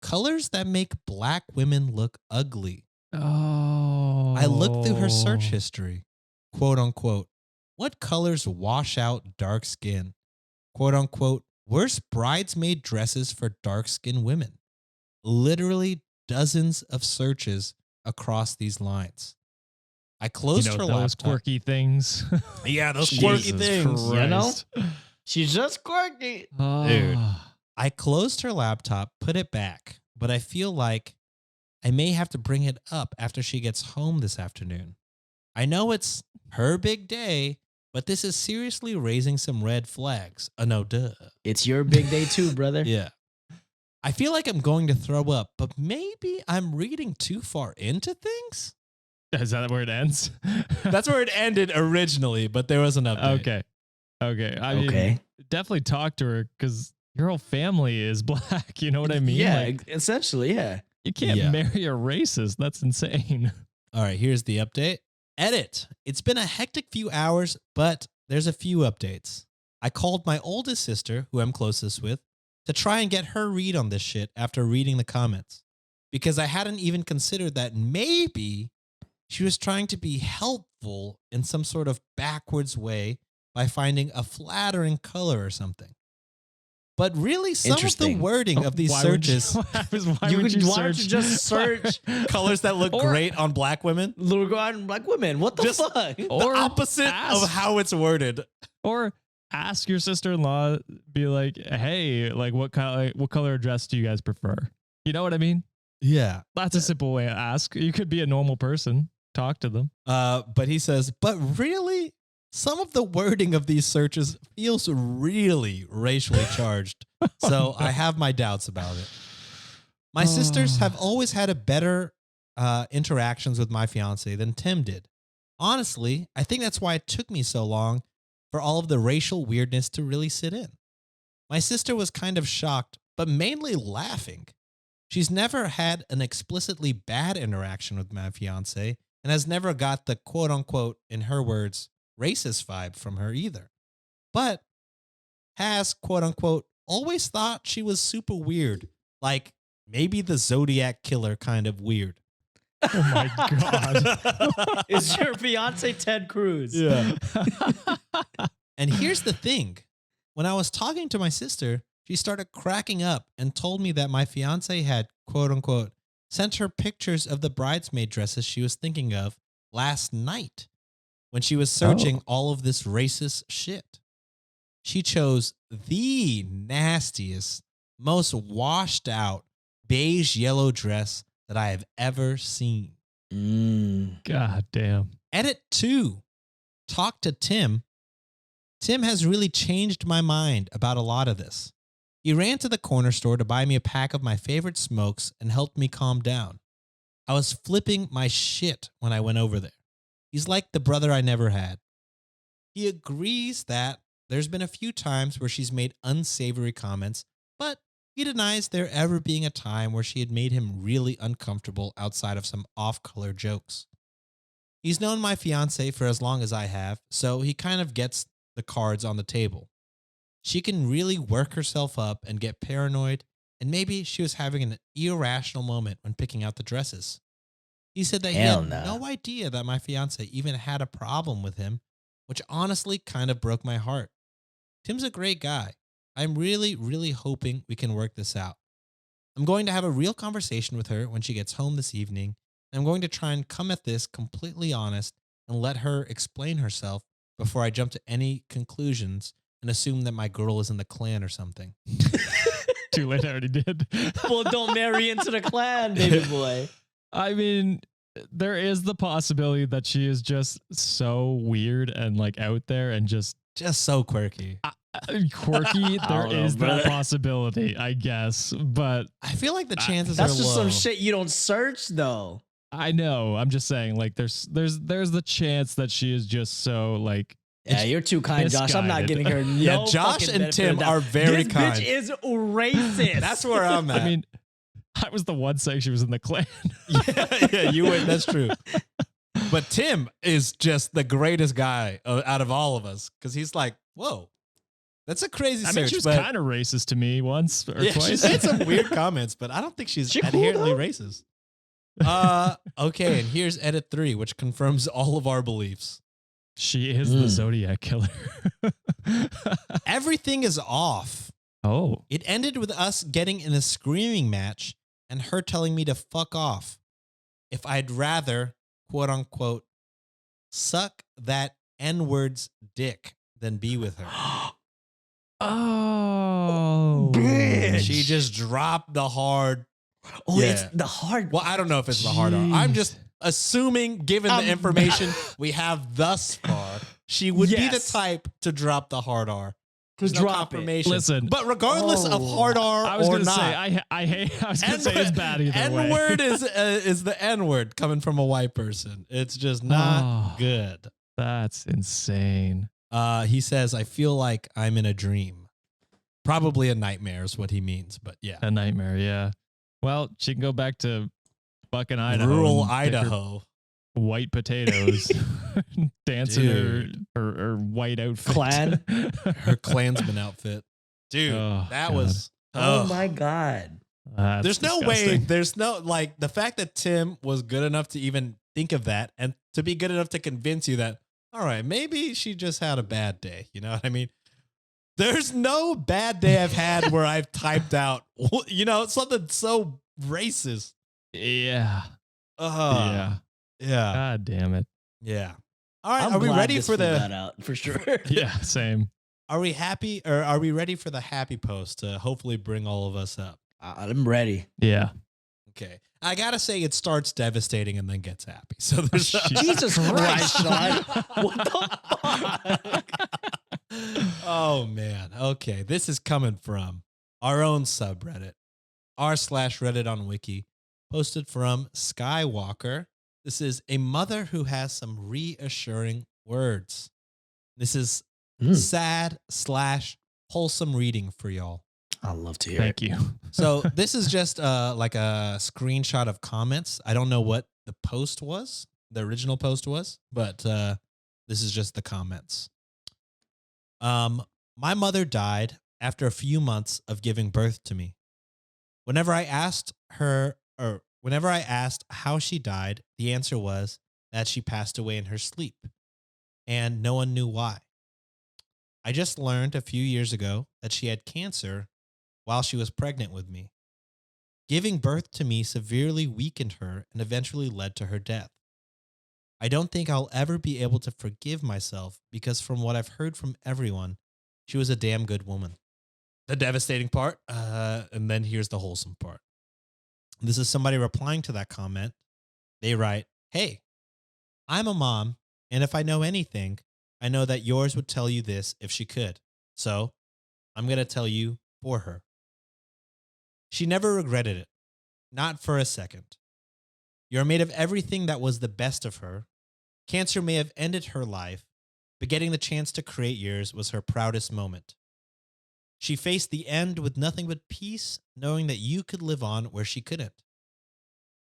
S1: colors that make black women look ugly.
S4: Oh.
S1: I looked through her search history, quote unquote, what colors wash out dark skin? Quote unquote, worst bridesmaid dresses for dark skinned women. Literally dozens of searches across these lines. I closed her
S4: those
S1: laptop.
S4: quirky things.
S1: Yeah, those
S4: Jesus
S1: quirky things.
S3: You know?
S4: Christ.
S3: She's just quirky.
S1: Dude.
S4: Ah.
S1: I closed her laptop, put it back, but I feel like I may have to bring it up after she gets home this afternoon. I know it's her big day, but this is seriously raising some red flags. No, duh.
S3: It's your big day too, brother.
S1: Yeah. I feel like I'm going to throw up, but maybe I'm reading too far into things?
S4: Is that where it ends?
S1: That's where it ended originally, but there was an update.
S4: Okay. I mean,
S3: Okay.
S4: definitely talk to her because your whole family is black. You know what I mean?
S3: Yeah,
S4: Like,
S3: essentially, yeah.
S4: you can't
S1: Yeah.
S4: marry a racist. That's insane.
S1: All right, here's the update. Edit. It's been a hectic few hours, but there's a few updates. I called my oldest sister, who I'm closest with, to try and get her read on this shit after reading the comments, because I hadn't even considered that maybe she was trying to be helpful in some sort of backwards way by finding a flattering color or something. But really, some of the
S3: Interesting.
S1: wording of these
S4: Why would you-
S1: searches,
S4: why
S3: You
S4: would
S3: could-
S4: you
S3: why don't
S4: search
S3: you just search
S1: colors that look
S4: Or-
S1: great on black women,
S3: Little on black women. What the
S1: Just-
S3: fuck?
S4: Or
S1: the opposite
S4: ask-
S1: of how it's worded.
S4: Or ask your sister-in-law, be like, hey, like what color dress do you guys prefer? You know what I mean?
S1: Yeah.
S4: That's a simple way to ask. You could be a normal person. Talk to them.
S1: But he says, but really, some of the wording of these searches feels really racially charged. So I have my doubts about it. My sisters have always had a better interactions with my fiance than Tim did. Honestly, I think that's why it took me so long for all of the racial weirdness to really sit in. My sister was kind of shocked, but mainly laughing. She's never had an explicitly bad interaction with my fiance and has never got the quote unquote, in her words, racist vibe from her either. But has quote unquote always thought she was super weird, like maybe the Zodiac killer kind of weird.
S4: Oh my God.
S3: Is your fiance Ted Cruz?
S1: Yeah. And here's the thing. When I was talking to my sister, she started cracking up and told me that my fiance had, quote unquote, sent her pictures of the bridesmaid dresses she was thinking of last night when she was searching all of this racist shit. She chose the nastiest, most washed out beige yellow dress that I have ever seen.
S4: God damn.
S1: Edit 2. Talk to Tim. Tim has really changed my mind about a lot of this. He ran to the corner store to buy me a pack of my favorite smokes and helped me calm down. I was flipping my shit when I went over there. He's like the brother I never had. He agrees that there's been a few times where she's made unsavory comments, but he denies there ever being a time where she had made him really uncomfortable outside of some off-color jokes. He's known my fiancée for as long as I have, so he kind of gets the cards on the table. She can really work herself up and get paranoid, and maybe she was having an irrational moment when picking out the dresses. He said that he had no idea that my fiancé even had a problem with him, which honestly kind of broke my heart. Tim's a great guy. I'm really, really hoping we can work this out. I'm going to have a real conversation with her when she gets home this evening, and I'm going to try and come at this completely honest and let her explain herself before I jump to any conclusions and assume that my girl is in the clan or something.
S4: Too late, I already did.
S3: Well, don't marry into the clan, baby boy.
S4: I mean, there is the possibility that she is just so weird and like out there and just
S1: so quirky.
S4: Quirky. There is that possibility, I guess, but
S1: I feel like the chances are
S3: That's just
S1: low.
S3: some shit you don't search, though.
S4: I know. I'm just saying, like, there's the chance that she is just so like.
S3: Yeah, you're too kind, Josh. I'm not
S4: misguided.
S3: giving her no
S1: Yeah, Josh
S3: fucking
S1: and
S3: benefit
S1: Tim
S3: of the
S1: are
S3: doubt.
S1: very
S3: this
S1: kind.
S3: Bitch is racist.
S1: That's where I'm at.
S4: I mean, I was the one saying she was in the clan.
S1: yeah, you would. That's true. But Tim is just the greatest guy out of all of us because he's like, whoa, that's a crazy search.
S4: I mean, she was
S1: but
S4: kind of racist to me once or
S1: yeah,
S4: twice.
S1: she's made some weird comments, but I don't think she's
S3: She cool,
S1: inherently
S3: though?
S1: racist. Okay, and here's edit 3, which confirms all of our beliefs.
S4: She is the Zodiac killer.
S1: Everything is off.
S4: Oh.
S1: It ended with us getting in a screaming match and her telling me to fuck off. If I'd rather, quote unquote, suck that N-word's dick than be with her.
S4: Oh.
S3: Bitch.
S1: She just dropped the hard.
S3: Oh,
S1: Yeah.
S3: it's the hard.
S1: Well, I don't know if it's the hard R. I'm
S4: Jeez.
S1: just assuming, given the information we have thus far, she would be the
S3: Yes.
S1: type to drop the hard R. There's no
S3: drop it.
S1: confirmation.
S4: Listen.
S1: But regardless of hard R
S4: I was
S1: or
S4: gonna
S1: not,
S4: say I hate. I was gonna say it's bad either way.
S1: N-word is the N-word coming from a white person. It's just not
S4: Oh.
S1: good.
S4: That's insane.
S1: He says, I feel like I'm in a dream. Probably a nightmare is what he means, but yeah.
S4: A nightmare. Yeah. Well, she can go back to fucking Idaho.
S1: Rural
S4: and pick her
S1: Idaho.
S4: White potatoes, dancing
S1: Dude.
S4: her white outfit.
S3: Clan?
S1: Her Klansman outfit. Dude,
S4: Oh,
S1: that
S4: God.
S1: was...
S3: Oh
S1: ugh.
S3: my God.
S4: That's
S1: There's no way.
S4: disgusting.
S1: There's no, like, the fact that Tim was good enough to even think of that and to be good enough to convince you that, all right, maybe she just had a bad day. You know what I mean? There's no bad day I've had where I've typed out, something so racist.
S4: Yeah.
S1: Yeah. Yeah.
S4: God damn it.
S1: Yeah. All right.
S3: I'm
S1: Are we
S3: glad
S1: ready
S3: this
S1: for
S3: filled
S1: the,
S3: that out for sure.
S4: Yeah. Same.
S1: are we happy or are we ready for the happy post to hopefully bring all of us up?
S3: I'm ready.
S4: Yeah.
S1: Okay. I got to say it starts devastating and then gets happy. So there's,
S3: Jesus Christ, Sean. What the fuck?
S1: oh man. Okay. This is coming from our own subreddit, r/Reddit on Wiki, posted from Skywalker. This is a mother who has some reassuring words. This is sad/wholesome reading for y'all.
S3: I'd love to hear
S4: Thank
S3: it.
S4: you.
S1: So this is just like a screenshot of comments. I don't know what the post was, the original post was, but this is just the comments. My mother died after a few months of giving birth to me. Whenever I asked how she died, the answer was that she passed away in her sleep, and no one knew why. I just learned a few years ago that she had cancer while she was pregnant with me. Giving birth to me severely weakened her and eventually led to her death. I don't think I'll ever be able to forgive myself because from what I've heard from everyone, she was a damn good woman. The devastating part, and then here's the wholesome part. This is somebody replying to that comment. They write, "Hey, I'm a mom, and if I know anything, I know that yours would tell you this if she could. So I'm going to tell you for her. She never regretted it. Not for a second. You're made of everything that was the best of her. Cancer may have ended her life, but getting the chance to create yours was her proudest moment. She faced the end with nothing but peace, knowing that you could live on where she couldn't.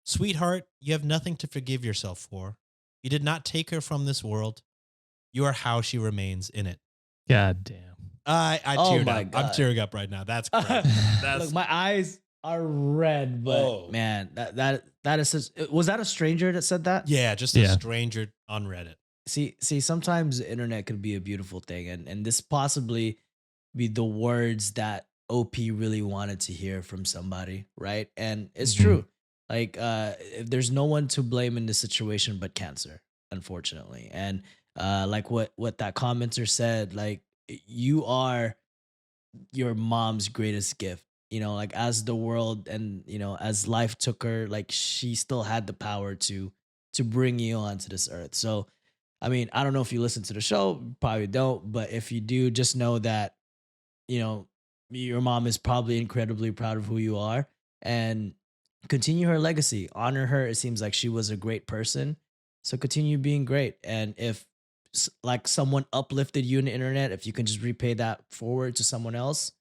S1: Sweetheart, you have nothing to forgive yourself for. You did not take her from this world. You are how she remains in it."
S4: God damn.
S1: I
S3: Oh
S1: teared
S3: my
S1: up.
S3: God.
S1: I'm tearing up right now. That's great. That's
S3: Look, my eyes are red, but
S1: Oh.
S3: man, that is such, was that a stranger that said that?
S1: yeah, just a
S4: Yeah.
S1: stranger on Reddit.
S3: See, sometimes the internet could be a beautiful thing, and this possibly be the words that OP really wanted to hear from somebody, right? And it's
S4: Mhm.
S3: true. Like, if there's no one to blame in this situation but cancer, unfortunately. And like what that commenter said, like you are your mom's greatest gift. You know, like as the world and as life took her, like she still had the power to bring you onto this earth. So, I mean, I don't know if you listen to the show, probably don't, but if you do, just know that your mom is probably incredibly proud of who you are, and continue her legacy, honor her. It seems like she was a great person, so continue being great. And if like someone uplifted you in the internet, if you can just repay that forward to someone else,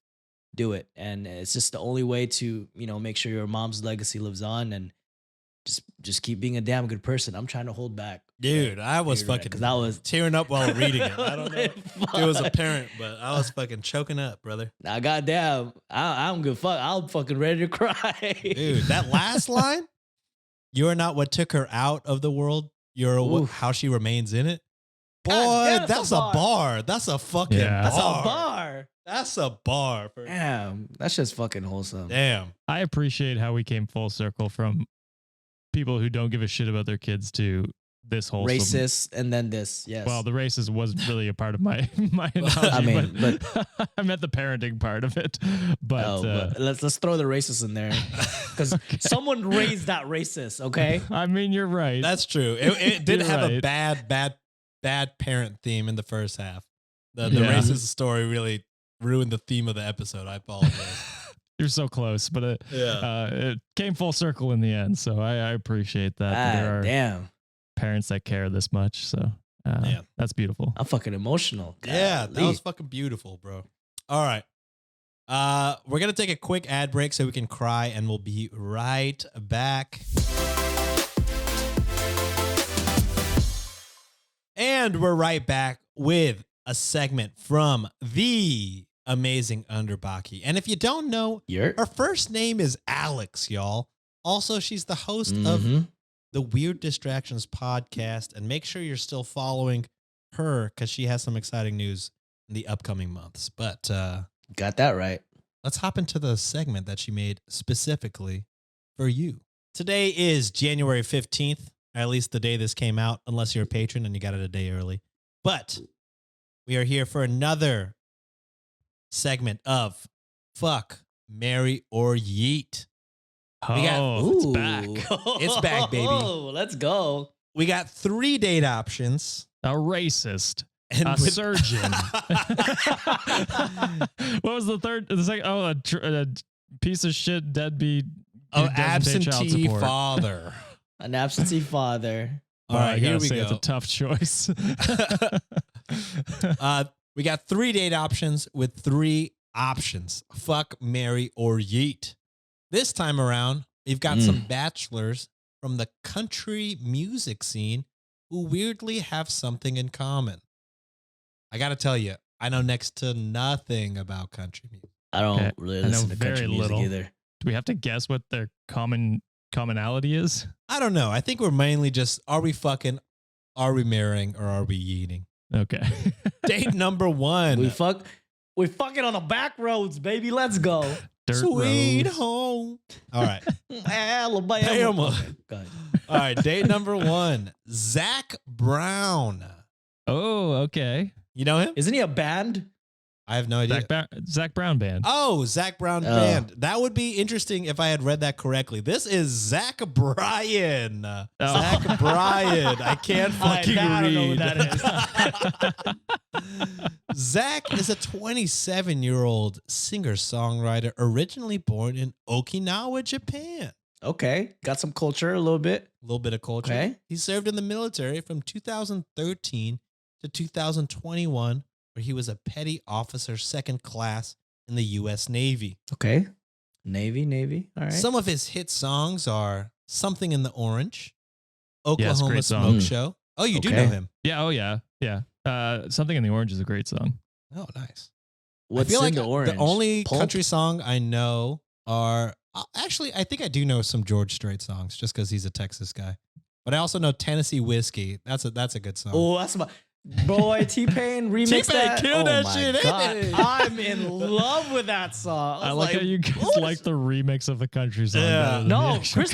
S3: do it. And it's just the only way to make sure your mom's legacy lives on, and just keep being a damn good person. I'm trying to hold back,
S1: Dude, I was
S3: You're right,
S1: fucking
S3: 'cause that was-
S1: tearing up while reading it. I don't know if it was
S3: Fuck.
S1: apparent, but I was fucking choking up, brother.
S3: Nah, goddamn, I'm good. Fuck, I'm fucking ready to cry,
S1: Dude, that last line, "You're not what took her out of the world. You're
S3: Oof.
S1: how she remains in it." Boy,
S3: God damn,
S1: that's a bar. That's a fucking
S4: Yeah.
S3: That's
S1: bar.
S3: a bar.
S1: That's a bar.
S3: Damn, that's just fucking wholesome.
S1: Damn.
S4: I appreciate how we came full circle from people who don't give a shit about their kids to this whole
S3: Racist, and then this. Yes.
S4: Well, the racist wasn't really a part of my analogy.
S3: I mean,
S4: but I meant the parenting part of it. But,
S3: but let's throw the racist in there, because someone raised that racist. Okay.
S4: I mean, you're right.
S1: That's true. It did
S4: You're
S1: have a
S4: right.
S1: bad parent theme in the first half. The
S4: Yeah.
S1: racist story really ruined the theme of the episode. I apologize.
S4: You're so close, but it came full circle in the end. So I appreciate that. There are
S3: Damn,
S4: parents that care this much. So
S1: Yeah.
S4: that's beautiful.
S3: I'm fucking emotional.
S1: Yeah, that
S3: Golly.
S1: was fucking beautiful, bro. All right. We're going to take a quick ad break so we can cry, and we'll be right back. And we're right back with a segment from the amazing Underbaki. And if you don't know, her first name is Alex, y'all. Also, she's the host of the Weird Distractions podcast. And make sure you're still following her, because she has some exciting news in the upcoming months. But
S3: Got that right.
S1: let's hop into the segment that she made specifically for you. Today is January 15th, or at least the day this came out, unless you're a patron and you got it a day early. But we are here for another segment of Fuck, Marry, or Yeet. We got-
S4: It's back.
S1: It's back, baby.
S3: Oh, let's go.
S1: We got 3 date options.
S4: A racist.
S1: And
S4: A
S1: with-
S4: surgeon. What was the third? The second? Oh, a piece of shit deadbeat.
S1: Oh,
S4: who doesn't pay child
S1: absentee
S4: support.
S1: father.
S3: An absentee father.
S1: All
S4: Well,
S1: right,
S4: I
S1: here
S4: gotta
S1: we
S4: say
S1: go.
S4: It's a tough choice.
S1: We got 3 date options with 3 options: fuck, marry, or yeet. This time around, we've got some bachelors from the country music scene who weirdly have something in common. I got to tell you, I know next to nothing about country music.
S3: I don't
S4: Okay.
S3: really
S4: I know
S3: listen to country
S4: very
S3: music
S4: little.
S3: either.
S4: Do we have to guess what their commonality is?
S1: I don't know. I think we're mainly just, are we fucking, are we marrying, or are we yeeting?
S4: Okay.
S1: Date number one.
S3: We fucking on the back roads, baby. Let's go.
S4: Dirt
S1: Sweet
S4: roads.
S1: home. All right.
S3: Alabama.
S1: Alabama.
S3: Okay, go ahead.
S1: All right. Date number one. Zach Brown.
S4: Oh, okay.
S1: You know him?
S3: Isn't he a band?
S1: I have no idea.
S4: Zach Brown band.
S1: Oh, Zach Brown band. That would be interesting if I had read that correctly. This is Zach Bryan. Zach Bryan. I can't fucking
S3: I don't know
S1: read.
S3: what that is.
S1: Zach is a 27-year-old singer-songwriter originally born in Okinawa, Japan.
S3: Okay, got some culture, a little bit.
S1: A little bit of culture.
S3: Okay.
S1: He served in the military from 2013 to 2021, where he was a petty officer second class in the U.S. Navy.
S3: Okay, Navy. All right.
S1: Some of his hit songs are Something in the Orange,
S4: Yeah, it's a
S1: Oklahoma
S4: great song.
S1: Smoke Show. Oh, you do
S3: Okay.
S1: know him.
S4: Yeah. Oh, yeah. Yeah. Something in the Orange is a great song.
S1: Oh, nice.
S3: What's
S1: I feel
S3: in
S1: like
S3: the orange?
S1: the only
S3: Pulp?
S1: country song I know are actually, I think I do know some George Strait songs just because he's a Texas guy. But I also know Tennessee Whiskey. That's a good song.
S3: Oh, that's my boy. T-Pain remix
S1: T-Pain
S3: that.
S1: killed that
S3: my
S1: shit,
S3: God.
S1: ain't it?
S3: I'm in love with that song.
S4: I like how you guys
S3: what?
S4: like the remix of the country song.
S1: Yeah.
S4: better than
S3: No,
S4: the actual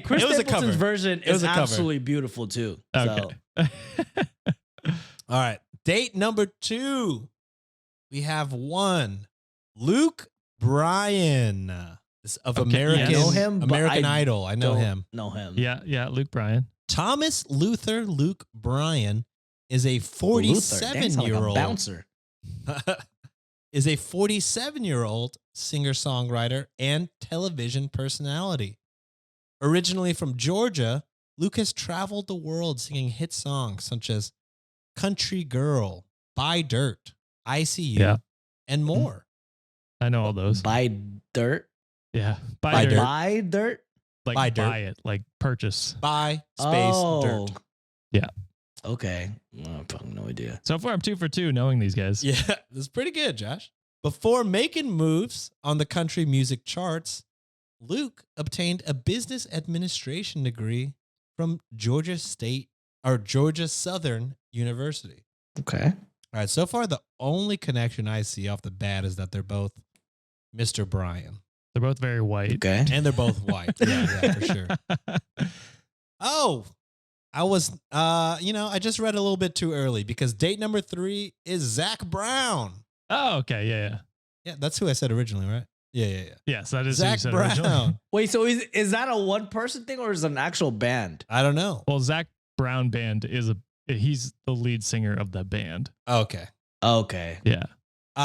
S3: Chris
S1: It was a cover.
S3: Stapleton's version
S1: It was
S3: is
S1: a cover.
S3: absolutely beautiful too. So,
S4: Okay.
S1: All right. Date number two. We have one. Luke Bryan. This of
S4: Okay,
S1: American,
S4: yes.
S3: I know him, but
S1: American
S3: I
S1: Idol. I know
S3: don't
S1: him.
S3: Know him.
S4: Yeah. Luke Bryan.
S1: Thomas Luther Luke Bryan is a
S3: Luther. Dang, sound like a
S1: 47-year-old
S3: bouncer.
S1: is a 47-year-old singer-songwriter and television personality. Originally from Georgia, Luke has traveled the world singing hit songs such as Country Girl, Buy Dirt, I See You,
S4: Yeah.
S1: and more.
S4: I know all those.
S3: Buy dirt.
S4: Yeah.
S1: Buy
S4: dirt.
S1: dirt.
S3: Buy dirt.
S4: Like
S1: Buy
S4: buy,
S1: dirt.
S4: it. Like purchase.
S1: Buy space dirt.
S4: Yeah.
S3: Okay. I have fucking no idea.
S4: So far, I'm 2 for 2 knowing these guys.
S1: Yeah, this is pretty good, Josh. Before making moves on the country music charts, Luke obtained a business administration degree from Georgia Southern University.
S3: Okay.
S1: All right, so far the only connection I see off the bat is that they're both Mr. Bryan.
S4: They're both very white.
S3: Okay.
S1: And they're both white. Yeah, for sure. Oh, I was, I just read a little bit too early because date number 3 is Zach Brown.
S4: Oh, okay. Yeah.
S1: Yeah, that's who I said originally, right? Yeah.
S4: Yes, that is who you
S1: Zach
S4: said originally.
S1: Brown.
S3: Wait, so is that a one person thing or is it an actual band?
S1: I don't know.
S4: Well, Zach Brown band he's the lead singer of the band.
S1: Okay.
S3: Okay.
S4: Yeah.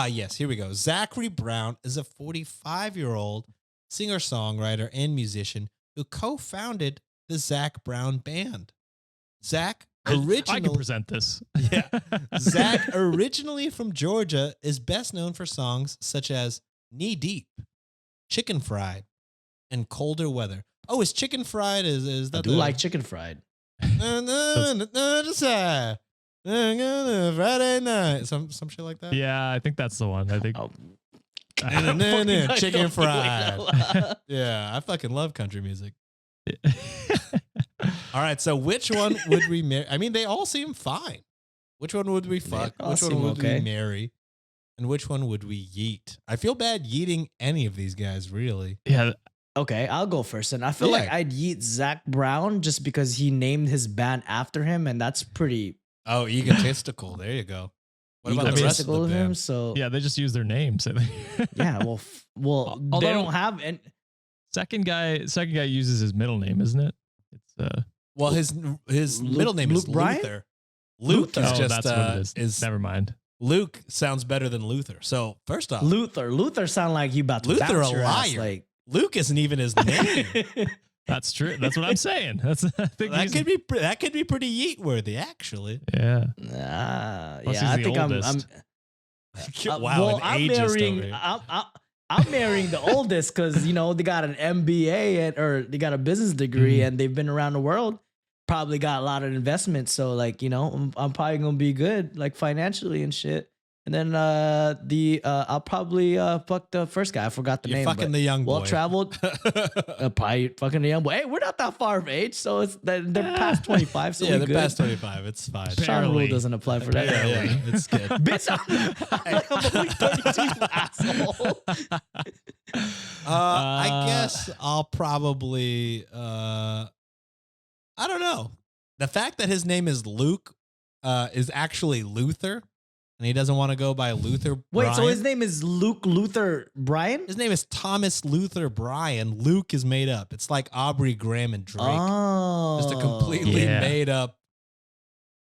S1: Yes, here we go. Zachary Brown is a 45-year-old singer-songwriter and musician who co-founded the Zach Brown Band. Zach
S4: I can
S1: originally
S4: present this.
S1: Yeah. Zach, originally from Georgia, is best known for songs such as Knee Deep, Chicken Fried, and Colder Weather. Oh, is Chicken Fried is that
S3: I do like chicken fried.
S1: Friday night. Some shit like that?
S4: Yeah, I think that's the one. I think.
S3: Oh,
S1: Chicken
S3: fucking
S1: fried. Yeah, I fucking love country music. All right, so which one would we marry? I mean, they all seem fine. Which one would we fuck?
S3: all
S1: Which one
S3: seem
S1: would
S3: okay.
S1: we marry? And which one would we yeet? I feel bad yeeting any of these guys, really.
S4: Yeah.
S3: Okay, I'll go first. And I feel like
S1: Yeah.
S3: I'd yeet Zach Brown just because he named his band after him, and that's pretty
S1: Oh, egotistical. There you go. What about the rest of
S3: egotistical
S1: the
S3: of him.
S1: band?
S3: So
S4: Yeah, they just use their names.
S3: yeah, well,
S4: Although-
S3: they don't have any.
S4: Second guy uses his middle name, isn't it? It's
S1: Well, his
S3: Luke-
S1: middle name is
S3: Luke Bryan?
S1: Luther. Luke is
S4: oh,
S1: just
S4: that's what it is. Never mind.
S1: Luke sounds better than Luther. So first off,
S3: Luther sound like you about to
S1: Luther
S3: bounce
S1: a
S3: your ass,
S1: liar.
S3: like
S1: Luke isn't even his name.
S4: That's true. That's what I'm saying. That's I think
S1: that
S4: he's-
S1: could be pretty yeet worthy, actually.
S4: Yeah.
S3: yeah,
S4: Plus
S3: I
S4: he's the
S3: think I'm
S4: oldest.
S1: Wow, an ageist over here.
S3: I'm marrying the oldest because they got an MBA or they got a business degree and they've been around the world. Probably got a lot of investments, so I'm probably gonna be good financially and shit. And then I'll probably fuck the first guy. I forgot the
S1: You're
S3: name.
S1: fucking the young boy.
S3: Well traveled. Probably fucking the young boy. Hey, we're not that far of age, so they're past 25. So
S1: yeah, they're
S3: good.
S1: past 25. It's fine.
S3: Sean rule doesn't apply for that.
S1: Yeah, it's good.
S3: Bitch, I'm only 32, asshole.
S1: I guess I'll probably I don't know. The fact that his name is Luke is actually Luther, and he doesn't want to go by Luther.
S3: Wait,
S1: Bryan.
S3: so his name is Luke Luther Bryan?
S1: His name is Thomas Luther Bryan. Luke is made up. It's like Aubrey Graham and Drake.
S3: Oh,
S1: Just a completely made up.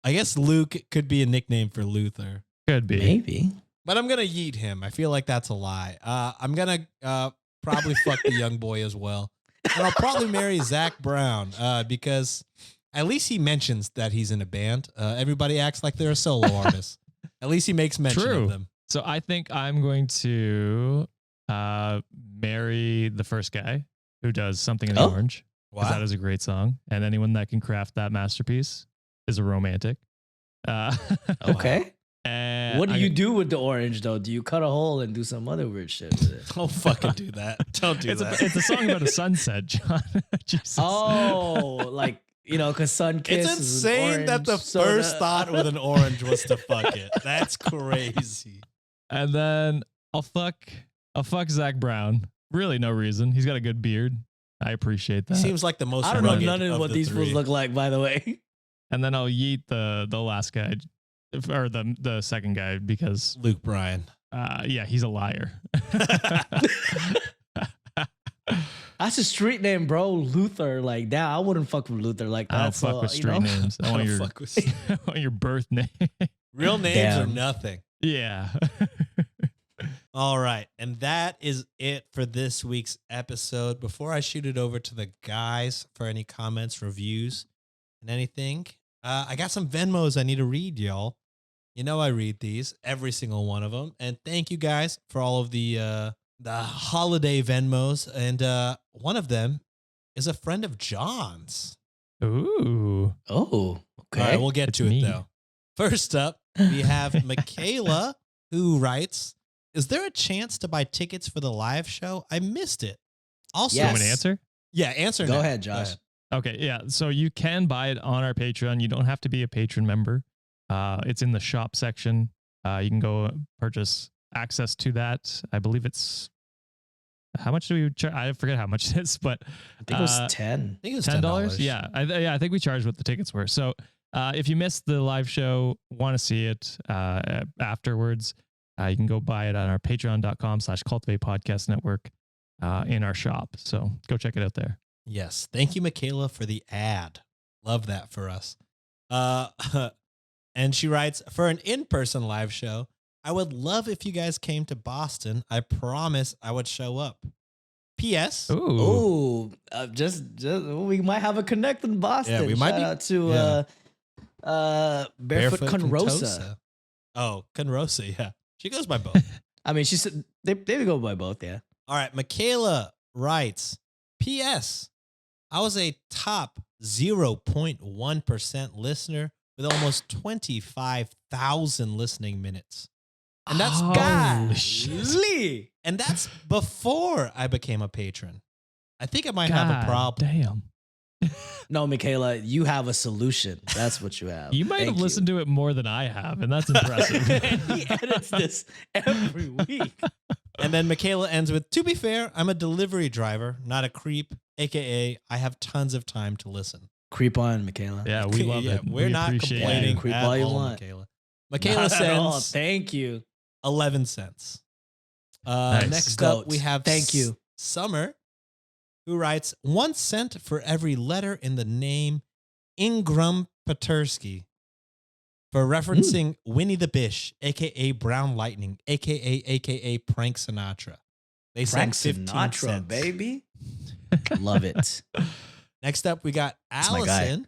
S1: I guess Luke could be a nickname for Luther.
S4: Could be.
S3: Maybe.
S1: But I'm going to yeet him. I feel like that's a lie. I'm going to probably fuck the young boy as well. And I'll probably marry Zach Brown because at least he mentions that he's in a band. Everybody acts like they're a solo artist. At least he makes mention of them.
S4: So I think I'm going to marry the first guy who does Something in the Orange.
S1: Wow.
S4: That is a great song. And anyone that can craft that masterpiece is a romantic.
S3: Okay.
S4: And
S3: What do you do with the orange, though? Do you cut a hole and do some other weird shit with it?
S1: Don't fucking do that. Don't do that.
S4: It's a song about a sunset, John. Jesus.
S3: Oh, because sun kiss.
S1: It's insane that the first thought with an orange was to fuck it. That's crazy.
S4: And then I'll fuck Zach Brown. Really, no reason. He's got a good beard. I appreciate that.
S1: Seems like the most.
S3: I don't know
S1: rugged
S3: none of what these fools look like, by the way.
S4: And then I'll yeet the last guy, or the second guy, because
S1: Luke Bryan.
S4: Yeah, he's a liar.
S3: That's a street name, bro. Luther. Damn, I wouldn't fuck with Luther like that.
S4: I don't fuck with street names. I want I want your birth name.
S1: Real names
S3: Damn.
S1: are nothing.
S4: Yeah.
S1: All right. And that is it for this week's episode. Before I shoot it over to the guys for any comments, reviews, and anything, I got some Venmos I need to read, y'all. You know I read these, every single one of them. And thank you guys for all of the holiday Venmos. And one of them is a friend of John's.
S4: Ooh.
S3: Oh, okay.
S1: All right, we'll get
S4: It's
S1: to
S4: me.
S1: it, though. First up, we have Michaela, who writes, is there a chance to buy tickets for the live show? I missed it. Also,
S3: Yes.
S4: You want an answer?
S1: Yeah, answer
S3: Go
S1: now.
S3: ahead, Josh.
S4: Okay, yeah. So you can buy it on our Patreon. You don't have to be a patron member. It's in the shop section. You can go purchase access to that. I believe it's how much do we charge? I forget how much it is, but
S3: I think it was 10.
S1: I think it was
S4: $10.
S1: $10.
S4: Yeah, I think we charged what the tickets were. So if you missed the live show, want to see it afterwards, you can go buy it on our patreon.com/cultivate podcast network in our shop. So go check it out there.
S1: Yes. Thank you, Michaela, for the ad. Love that for us. And she writes, for an in-person live show, I would love if you guys came to Boston. I promise I would show up. P.S.
S4: Ooh.
S3: Oh, just we might have a connect in Boston.
S1: Yeah, we might
S3: Shout
S1: be-
S3: out to Barefoot
S1: from
S3: Conrosa.
S1: Tosa. Oh, Conrosa, yeah. She goes by both.
S3: I mean, she said they go by both. Yeah.
S1: All right. Michaela writes, P.S. I was a top 0.1% listener with almost 25,000 listening minutes. And that's
S4: Holy shit.
S3: Golly.
S1: And that's before I became a patron. I think I might have a problem.
S4: Damn.
S3: No, Michaela, you have a solution. That's what you have.
S4: You might have listened to it more than I have, and that's impressive.
S3: And he edits this every week.
S1: And then Michaela ends with, to be fair, I'm a delivery driver, not a creep, AKA I have tons of time to listen.
S3: Creep on, Michaela.
S4: Yeah, we love it.
S1: We're
S4: We
S1: not
S4: appreciate
S1: complaining
S3: it. Creep
S1: at
S3: all you
S1: all,
S3: want.
S1: Michaela. Michaela
S3: Not at all.
S1: sends
S3: Thank you.
S1: 11 cents.
S4: Nice.
S1: Next
S3: Goat.
S1: up, we have
S3: Thank you.
S1: Summer, who writes 1 cent for every letter in the name Ingram Petersky for referencing Winnie the Bish, a.k.a. Brown Lightning, a.k.a. Prank Sinatra. They
S3: Frank
S1: sent 15
S3: Sinatra,
S1: cents.
S3: baby. Love it.
S1: Next up, we got
S3: That's my guy.
S1: Allison,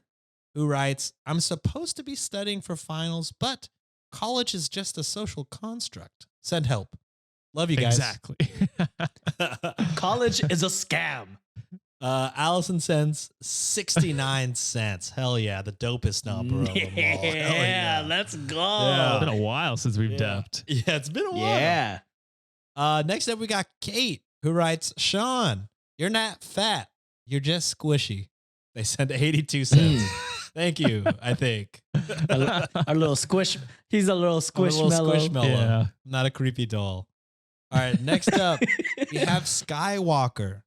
S1: who writes, I'm supposed to be studying for finals, but college is just a social construct. Send help. Love you guys.
S4: Exactly.
S3: College is a scam.
S1: Allison sends 69 cents. Hell yeah, the dopest number of them all. Hell
S3: Yeah, let's go.
S1: Yeah.
S4: It's been a while since we've
S1: Yeah.
S4: dapped.
S1: Yeah, it's been a while.
S3: Yeah.
S1: Next up, we got Kate, who writes, Sean, you're not fat. You're just squishy. They sent 82 cents. Thank you, I think.
S3: Our little squish. He's a little
S1: I'm a
S3: squishmallow.
S1: little squishmallow.
S4: Yeah.
S1: Not a creepy doll. All right, next up, we have Skywalker.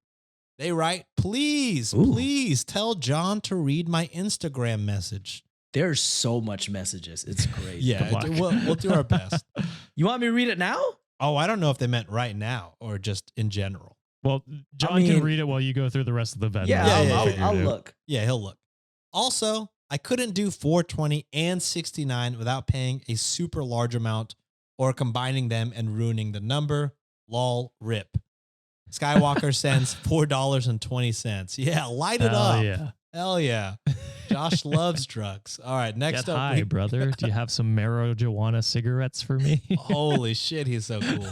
S1: They write, please,
S3: Ooh.
S1: please tell John to read my Instagram message.
S3: There's so much messages. It's crazy.
S1: Yeah,
S4: Good luck.
S1: we'll do our best.
S3: You want me to read it now?
S1: Oh, I don't know if they meant right now or just in general.
S4: Well, John
S3: mean-
S4: can read it while you go through the rest of the Venmo.
S3: Yeah,
S1: Yeah,
S3: I'll
S1: yeah.
S3: look.
S1: Yeah, he'll look. Also, I couldn't do 420 and 69 without paying a super large amount or combining them and ruining the number. Lol, rip. Skywalker sends $4.20. Yeah, light it
S4: Hell
S1: up.
S4: yeah.
S1: Hell yeah. Josh loves drugs. All right, next
S4: Get
S1: up.
S4: high, brother. Do you have some marijuana cigarettes for me?
S1: Holy shit, he's so cool.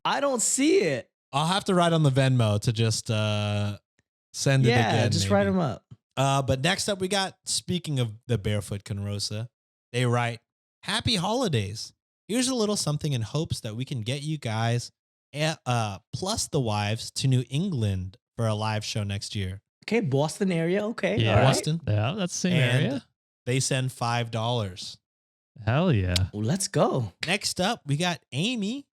S3: I don't see it.
S1: I'll have to write on the Venmo to just send it again.
S3: Yeah, just write them up.
S1: But next up, we got, speaking of the Barefoot Conrosa, they write, happy holidays. Here's a little something in hopes that we can get you guys, plus the wives, to New England for a live show next year.
S3: Okay, Boston area. Okay.
S4: Yeah.
S3: all right.
S1: Boston.
S4: Yeah, that's the same
S1: And
S4: area.
S1: they send $5.
S4: Hell yeah.
S3: Well, let's go.
S1: Next up, we got Amy.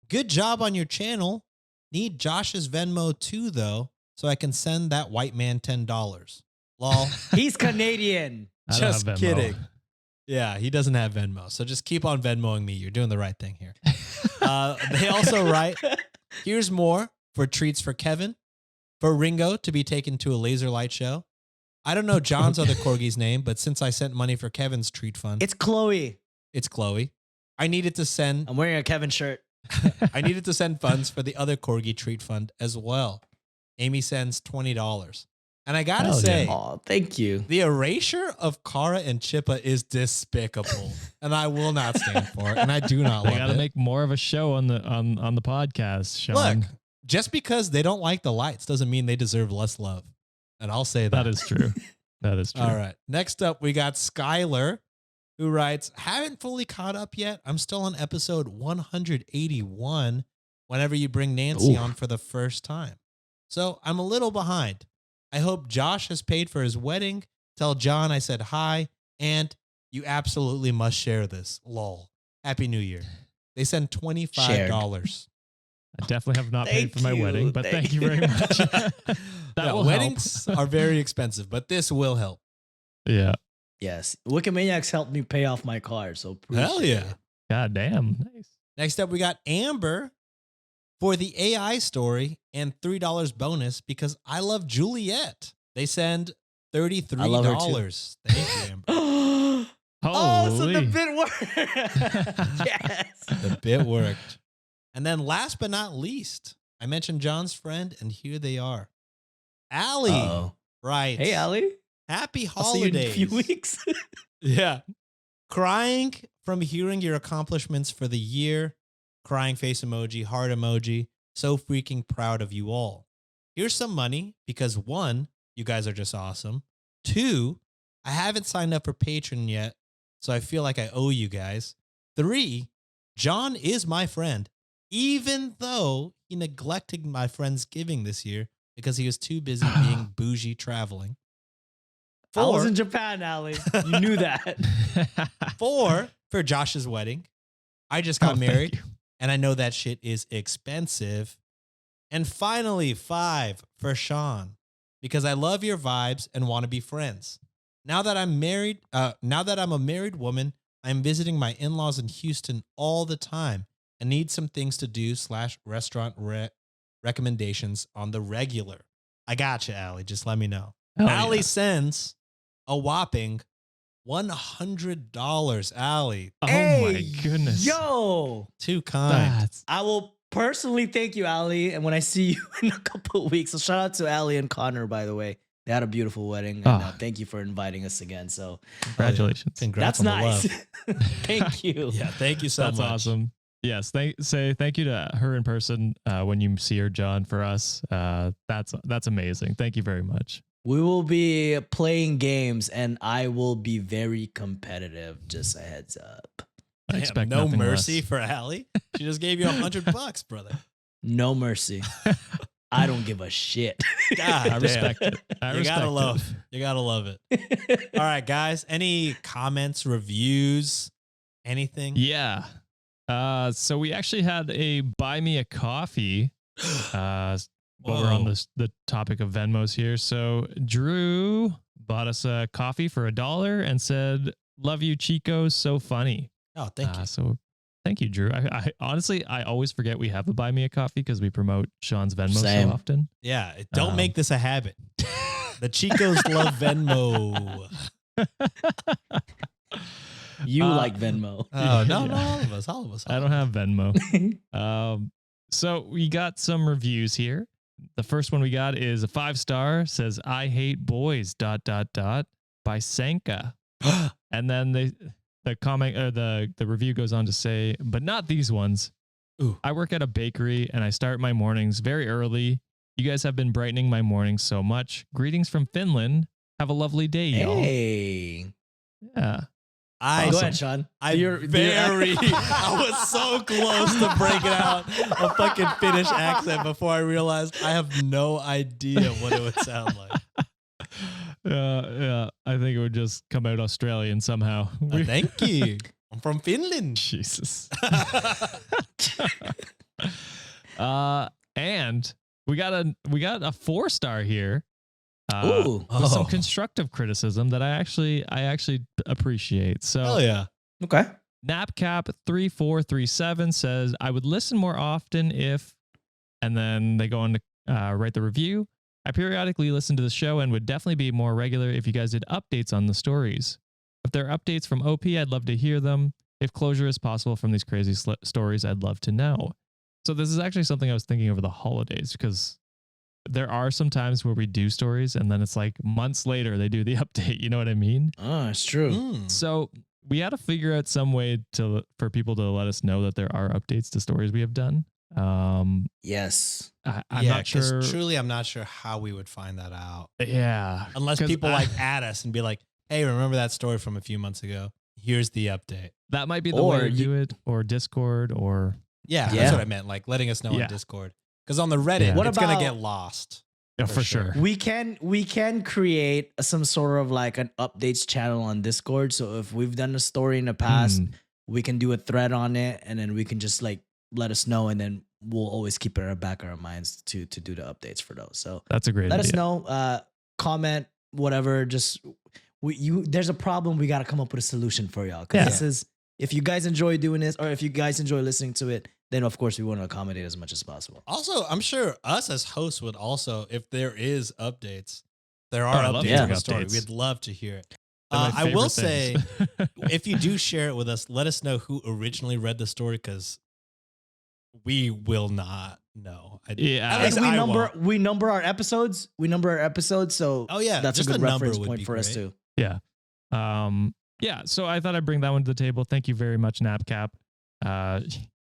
S1: Good job on your channel. Need Josh's Venmo too, though, so I can send that white man $10. Lol.
S3: He's Canadian.
S4: I don't
S1: Just
S4: have Venmo.
S1: kidding. Yeah, he doesn't have Venmo. So just keep on Venmoing me. You're doing the right thing here. They also write, here's more for treats for Kevin, for Ringo to be taken to a laser light show. I don't know John's other corgi's name, but since I sent money for Kevin's treat fund,
S3: It's Chloe.
S1: it's Chloe. I needed to send
S3: I'm wearing a Kevin shirt.
S1: I needed to send funds for the other corgi treat fund as well. Amy sends $20. And I gotta
S4: Hell yeah.
S1: say,
S3: Oh, thank you.
S1: the erasure of Kara and Chippa is despicable, and I will not stand for it, and I do not
S4: They
S1: love
S4: got to
S1: it.
S4: make more of a show on the on the podcast, Sean.
S1: Look, just because they don't like the lights doesn't mean they deserve less love, and I'll say that.
S4: That is true. That is true.
S1: All right. Next up, we got Skylar, who writes, haven't fully caught up yet. I'm still on episode 181 whenever you bring Nancy
S3: Ooh.
S1: on for the first time. So I'm a little behind. I hope Josh has paid for his wedding. Tell John I said hi, and you absolutely must share this. Lol. Happy New Year. They send $25.
S4: I definitely have not
S3: Thank
S4: paid for my
S3: you.
S4: wedding, but thank you very
S3: Thank
S4: much.
S3: you.
S4: That
S1: No,
S4: will
S1: weddings are very expensive, but this will help.
S4: help. Yeah.
S3: Yes. Wikimaniacs helped me pay off my car. So
S1: Hell
S3: appreciate
S1: yeah.
S3: it.
S4: God damn. Nice.
S1: Next up, we got Amber for the AI story and $3 bonus because I love Juliet. They send $33.
S3: I love her too.
S1: Thank you, Amber.
S3: Oh, so the
S4: Holy.
S3: bit worked. Yes.
S1: The bit worked. And then last but not least, I mentioned John's friend, and here they are. Allie
S3: Uh-oh.
S1: writes,
S3: Hey, Ali.
S1: happy
S3: I'll see you in a
S1: holidays.
S3: few weeks.
S1: Yeah. Crying from hearing your accomplishments for the year. Crying face emoji, heart emoji. So freaking proud of you all. Here's some money because 1, you guys are just awesome. 2, I haven't signed up for Patreon yet, so I feel like I owe you guys. 3, John is my friend, even though he neglected my friend's giving this year because he was too busy being bougie traveling.
S3: I was
S1: 4,
S3: in Japan, Ali. You knew that.
S1: 4 for Josh's wedding. I just
S4: Oh,
S1: got
S4: thank
S1: married,
S4: you.
S1: and I know that shit is expensive. And finally, 5 for Sean, because I love your vibes and want to be friends. Now that I'm married, now that I'm a married woman, I'm visiting my in-laws in Houston all the time and need some things to do / restaurant recommendations on the regular. I got you, Allie. Just let me know.
S4: Hell
S1: Allie
S4: yeah.
S1: sends a whopping $100. Allie,
S4: Oh
S3: Hey,
S4: my goodness.
S3: Yo.
S1: too kind.
S4: That's
S3: I will personally thank you, Ali. And when I see you in a couple of weeks, so shout out to Ali and Connor, by the way. They had a beautiful wedding. And
S4: Ah.
S3: thank you for inviting us again. So
S4: congratulations.
S1: Congrats
S3: that's
S1: on the
S3: nice.
S1: love.
S3: Thank you.
S1: Yeah, thank you so
S4: That's
S1: much.
S4: awesome. Yes, say thank you to her in person when you see her, John. For us, that's amazing. Thank you very much.
S3: We will be playing games, and I will be very competitive. Just a heads up.
S4: I
S1: Damn,
S4: expect
S1: no
S4: nothing
S1: mercy
S4: less.
S1: for Allie. She just gave you $100, brother.
S3: No mercy. I don't give a shit.
S1: God,
S4: I
S1: damn.
S4: respect it.
S1: You gotta love. You gotta love it. All right, guys. Any comments, reviews, anything?
S4: Yeah. So we actually had a buy me a coffee. While we're on the topic of Venmos here. So Drew bought us a coffee for $1 and said, "Love you, Chico. So funny."
S1: Oh, thank you.
S4: So thank you, Drew. I honestly, I always forget we have a buy me a coffee because we promote Sean's Venmo
S3: Same.
S4: so often.
S1: Yeah, don't make this a habit. The Chicos love Venmo.
S3: You like Venmo.
S1: Oh, no,
S4: Yeah.
S1: no, all of us.
S4: I don't have Venmo. So we got some reviews here. The first one we got is a 5-star. Says, "I hate boys. ... by Sanka." And then the comment or the review goes on to say, "But not these ones.
S1: Ooh.
S4: I work at a bakery and I start my mornings very early. You guys have been brightening my mornings so much. Greetings from Finland. Have a lovely day, y'all."
S3: Hey.
S4: Yeah.
S3: Go ahead, Sean.
S1: I was so close to breaking out a fucking Finnish accent before I realized I have no idea what it would sound like.
S4: Yeah. I think it would just come out Australian somehow.
S1: Thank you. I'm from Finland.
S4: Jesus. And we got a 4-star here.
S3: Ooh.
S4: With some constructive criticism that I actually appreciate. So
S1: Hell yeah.
S3: Okay.
S4: Napcap3437 says, "I would listen more often if," and then they go on to write the review. "I periodically listen to the show and would definitely be more regular if you guys did updates on the stories. If there are updates from OP, I'd love to hear them. If closure is possible from these crazy stories, I'd love to know." So this is actually something I was thinking over the holidays, because there are some times where we do stories and then it's like months later they do the update. You know what I mean?
S3: Oh, it's true.
S1: Mm.
S4: So we had to figure out some way for people to let us know that there are updates to stories we have done.
S3: Yes.
S4: I'm not sure.
S1: Truly, I'm not sure how we would find that out.
S4: Yeah.
S1: Unless
S4: 'Cause
S1: people add us and be like, "Hey, remember that story from a few months ago? Here's the update."
S4: That might be the
S3: Or
S4: way to do it, or Discord, or
S1: Yeah,
S3: Yeah.
S1: that's what I meant. Like letting us know
S4: Yeah.
S1: on Discord. Because on the Reddit,
S4: Yeah.
S3: What
S1: it's gonna
S3: about-
S1: get lost.
S4: yeah,
S1: For
S4: for
S1: sure.
S4: sure.
S3: We can create some sort of like an updates channel on Discord. So if we've done a story in the past, we can do a thread on it, and then we can just like let us know, and then we'll always keep it in the back of our minds to do the updates for those. So
S4: That's a great
S3: let
S4: idea.
S3: us know. Comment, whatever. Just there's a problem. We got to come up with a solution for y'all. Because
S4: Yeah.
S3: this is, if you guys enjoy doing this, or if you guys enjoy listening to it, then of course we want to accommodate as much as possible.
S1: Also, I'm sure us as hosts would also, if there is updates, there are
S4: I love
S1: updates
S3: hearing
S1: on the story.
S4: updates.
S1: We'd love to hear it.
S4: They're my
S1: I will
S4: favorite
S1: say,
S4: things.
S1: if you do share it with us, let us know who originally read the story, because we will not know.
S4: Yeah.
S1: At least
S3: And
S1: I won't.
S3: we number our episodes. So
S1: Oh yeah,
S3: that's a
S1: just
S3: good
S1: number
S3: reference
S1: would
S3: point
S1: be
S3: for us
S1: great.
S3: too.
S4: Yeah, so I thought I'd bring that one to the table. Thank you very much, Napcap.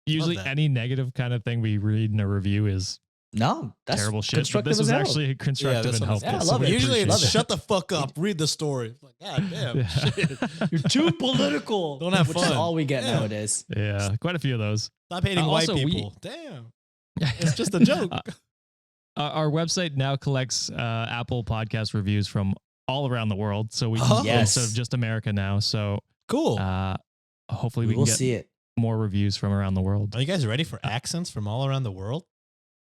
S4: Usually
S1: that.
S4: any negative kind of thing we read in a review is
S3: No, that's
S4: terrible shit. But
S3: constructive
S4: this
S3: as
S4: was
S3: hell.
S4: actually constructive
S1: this
S4: and
S1: one is-
S4: helpful.
S3: Yeah, I
S4: so
S3: love
S4: we
S3: it.
S1: Usually
S4: appreciate
S1: it's
S4: it.
S1: shut the fuck up, read the story. It's like, God damn,
S4: Yeah.
S1: shit.
S3: You're too political.
S1: Don't have
S3: which is
S1: fun.
S3: all we get
S1: Yeah.
S3: nowadays.
S4: Yeah, quite a few of those.
S1: Stop hating white
S4: Also, we-
S1: people. Damn, it's just a joke.
S4: Our website now collects Apple podcast reviews from all around the world. So we
S1: Oh.
S3: Yes.
S4: instead of just America now. So
S1: Cool.
S4: hopefully
S3: We
S4: we
S3: will
S4: can get
S3: see it.
S4: more reviews from around the world.
S1: Are you guys ready for accents from all around the world?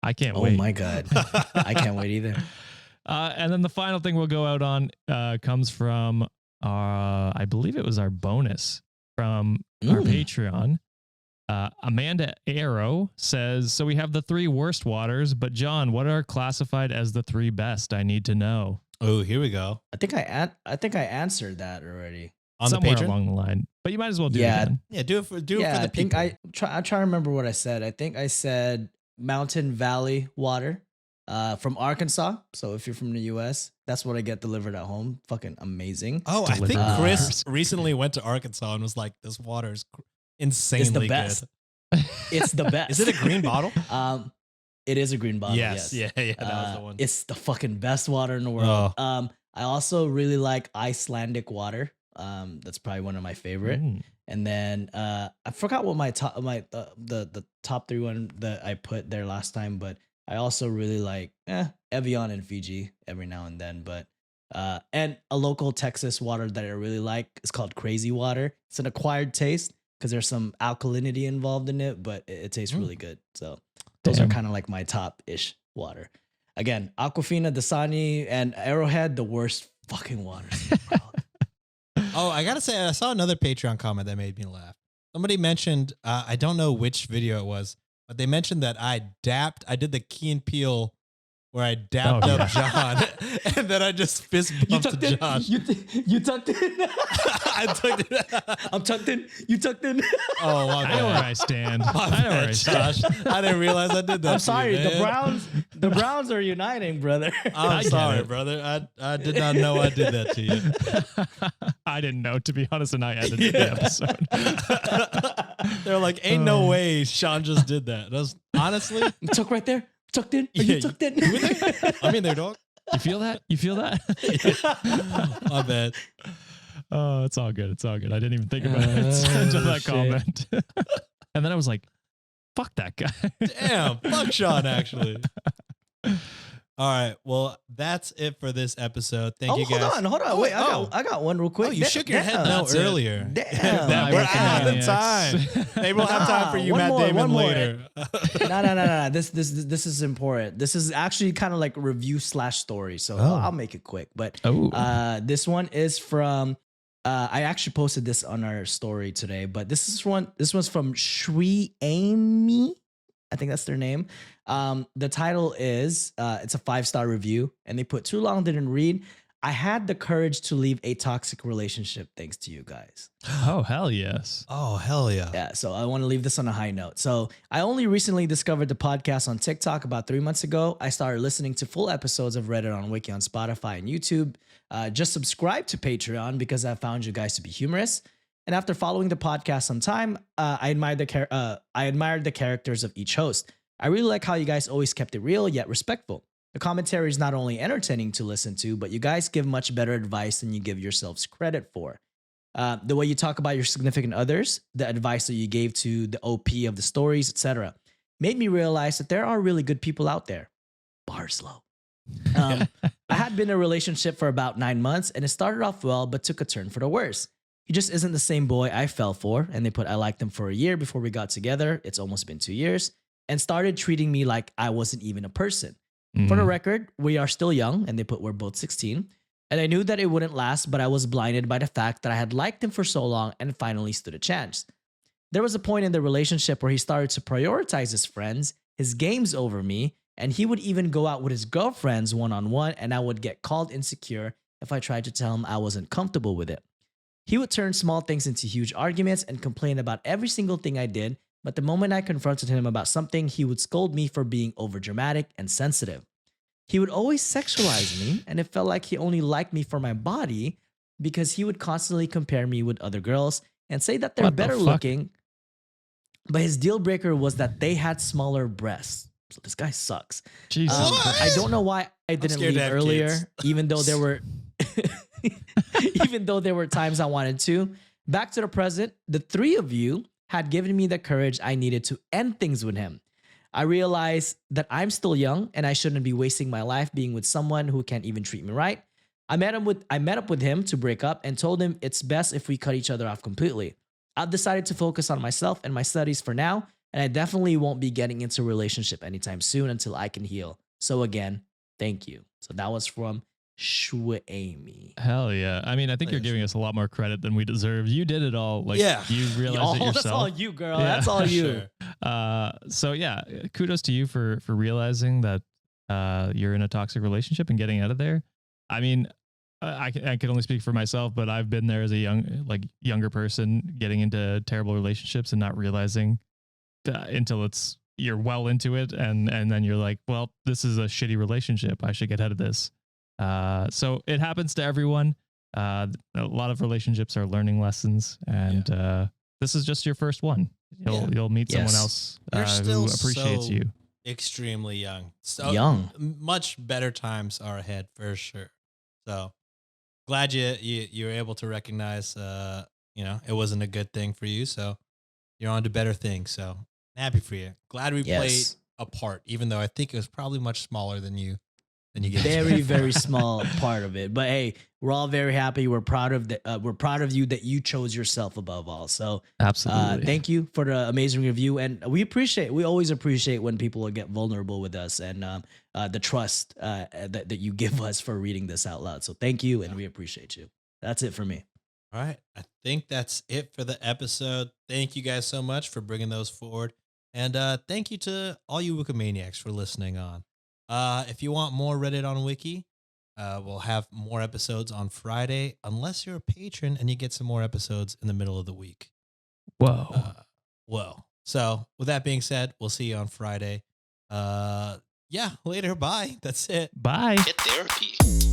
S4: I can't
S3: Oh
S4: wait.
S3: my god, I can't wait either.
S4: And then the final thing we'll go out on comes from I believe it was our bonus from our Patreon. Amanda Arrow says, "So we have the 3 worst waters, but John, what are classified as the 3 best? I need to know."
S1: Oh, here we go.
S3: I think I answered that already.
S1: On
S4: Somewhere
S1: the Patreon?
S4: along the line, but you might as well do it
S3: Yeah.
S4: again.
S1: Yeah, do it for
S3: I
S1: the
S3: think
S1: people.
S3: I try to remember what I said. I think I said Mountain Valley water from Arkansas. So if you're from the US, that's what I get delivered at home. Fucking amazing.
S1: Oh, I think
S4: Delivered
S1: Chris
S4: waters.
S1: recently went to Arkansas and was like, "This water is insanely
S3: best.
S1: good."
S3: It's the best.
S1: Is it a green bottle?
S3: It is a green bottle.
S1: Yes.
S3: Yes.
S1: Yeah. That was the one.
S3: It's the fucking best water in the world.
S1: Oh.
S3: I also really like Icelandic water. That's probably one of my favorite.
S4: Mm.
S3: And then I forgot what my top the top 3 one that I put there last time, but I also really like Evian and Fiji every now and then. But and a local Texas water that I really like is called Crazy Water. It's an acquired taste because there's some alkalinity involved in it, but it tastes really good. So those are
S4: Damn.
S3: kind of like my top ish water. Again, Aquafina, Dasani, and Arrowhead, the worst fucking waters in the world.
S1: Oh, I gotta say, I saw another Patreon comment that made me laugh. Somebody mentioned, I don't know which video it was, but they mentioned that I did the Key and Peele where I dapped up John, and then I just fist bumped Josh.
S3: You tucked in.
S1: I tucked it.
S3: I'm tucked in. You tucked in.
S1: Oh, my
S4: I know where
S1: bad.
S4: I stand.
S1: My
S4: I know where I
S1: bad,
S4: stand.
S1: Josh. I didn't realize I did that.
S3: I'm
S1: to
S3: sorry.
S1: you,
S3: The
S1: man.
S3: Browns are uniting, brother.
S1: I'm
S4: I get
S1: sorry,
S4: it.
S1: brother. I did not know I did that to you.
S4: I didn't know, to be honest, and I edited the episode.
S1: They're like, ain't no way Sean just did that. That's honestly,
S3: Tuck right there. Tucked in. Are
S1: Yeah,
S3: you tucked in?
S1: I mean, they're dog.
S4: You feel that? You feel that?
S1: My bad.
S4: Oh, it's all good. It's all good. I didn't even think about it until that
S3: shit.
S4: comment. And then I was like, fuck that guy.
S1: Damn, fuck Sean, actually. All right, well, that's it for this episode. Thank you guys.
S3: Hold on.
S1: Oh,
S3: Wait,
S1: oh.
S3: I got one real quick.
S1: Oh, you shook your head no
S4: That's it.
S1: earlier.
S3: Damn.
S1: That we're out of
S4: Wikimaniacs.
S1: time. Maybe we'll have time for you,
S3: One
S1: Matt
S3: more,
S1: Damon,
S3: one more.
S1: later.
S3: No. This is important. This is actually kind of like a review / story. So
S1: Oh.
S3: I'll make it quick. But
S4: Oh.
S3: this one is from. I actually posted this on our story today, but this one's from Shui Amy. I think that's their name. The title is it's a 5-star review, and they put too long didn't read. I had the courage to leave a toxic relationship thanks to you guys.
S4: Oh, hell yes.
S1: Oh, hell yeah.
S3: Yeah, so I want to leave this on a high note. So I only recently discovered the podcast on TikTok about 3 months ago. I started listening to full episodes of Reddit on Wiki on Spotify and YouTube. Just subscribe to Patreon because I found you guys to be humorous. And after following the podcast some time, I admired the characters of each host. I really like how you guys always kept it real yet respectful. The commentary is not only entertaining to listen to, but you guys give much better advice than you give yourselves credit for. The way you talk about your significant others, the advice that you gave to the OP of the stories, etc., made me realize that there are really good people out there. Bars low. I had been in a relationship for about 9 months, and it started off well, but took a turn for the worse. He just isn't the same boy I fell for, and they put I liked him for a year before we got together. It's almost been 2 years, and started treating me like I wasn't even a person. For the record, we are still young, and they put we're both 16. And I knew that it wouldn't last, but I was blinded by the fact that I had liked him for so long and finally stood a chance. There was a point in the relationship where he started to prioritize his friends, his games over me, and he would even go out with his girlfriends one-on-one, and I would get called insecure if I tried to tell him I wasn't comfortable with it. He would turn small things into huge arguments and complain about every single thing I did, but the moment I confronted him about something, he would scold me for being overdramatic and sensitive. He would always sexualize me, and it felt like he only liked me for my body because he would constantly compare me with other girls and say that they're
S4: What the
S3: better
S4: fuck?
S3: looking. But his deal breaker was that they had smaller breasts. So this guy sucks.
S4: Jesus
S1: What?
S3: I don't know why I didn't
S1: scared to
S3: leave
S1: have
S3: earlier,
S1: kids.
S3: even though there were times I wanted to. Back to the present, the 3 of you had given me the courage I needed to end things with him. I realized that I'm still young and I shouldn't be wasting my life being with someone who can't even treat me right. I met up with him to break up and told him it's best if we cut each other off completely. I've decided to focus on myself and my studies for now, and I definitely won't be getting into a relationship anytime soon until I can heal. So again, thank you. So that was from Shwami.
S4: Hell yeah. I mean, I think you're giving us a lot more credit than we deserve. You did it all. Like,
S1: Yeah.
S4: you realized it yourself.
S3: That's all you, girl.
S4: Yeah.
S3: That's all you.
S1: Sure.
S4: So yeah, kudos to you for realizing that you're in a toxic relationship and getting out of there. I mean, I can only speak for myself, but I've been there as a younger person getting into terrible relationships and not realizing until you're well into it, and then you're like, well, this is a shitty relationship. I should get out of this. So it happens to everyone. A lot of relationships are learning lessons, and this is just your first one. You'll meet someone
S3: Yes.
S4: else
S1: You're
S4: who
S1: still
S4: appreciates
S1: so
S4: you.
S1: extremely young. So
S3: Young.
S1: much better times are ahead for sure. So glad you were able to recognize it wasn't a good thing for you. So you're on to better things. So happy for you. Glad we played
S3: Yes.
S1: a part, even though I think it was probably much smaller than you get.
S3: Very, very small part of it. But hey, we're all very happy. We're proud of we're proud of you that you chose yourself above all. So
S4: Absolutely.
S3: thank you for the amazing review. And we always appreciate when people get vulnerable with us and the trust that you give us for reading this out loud. So thank you. And we appreciate you. That's it for me.
S1: All right. I think that's it for the episode. Thank you guys so much for bringing those forward. And thank you to all you Wikimaniacs for listening on. If you want more Reddit on Wiki, we'll have more episodes on Friday, unless you're a patron and you get some more episodes in the middle of the week.
S4: Whoa.
S1: So with that being said, we'll see you on Friday. Later. Bye. That's it.
S4: Bye.
S2: Get therapy.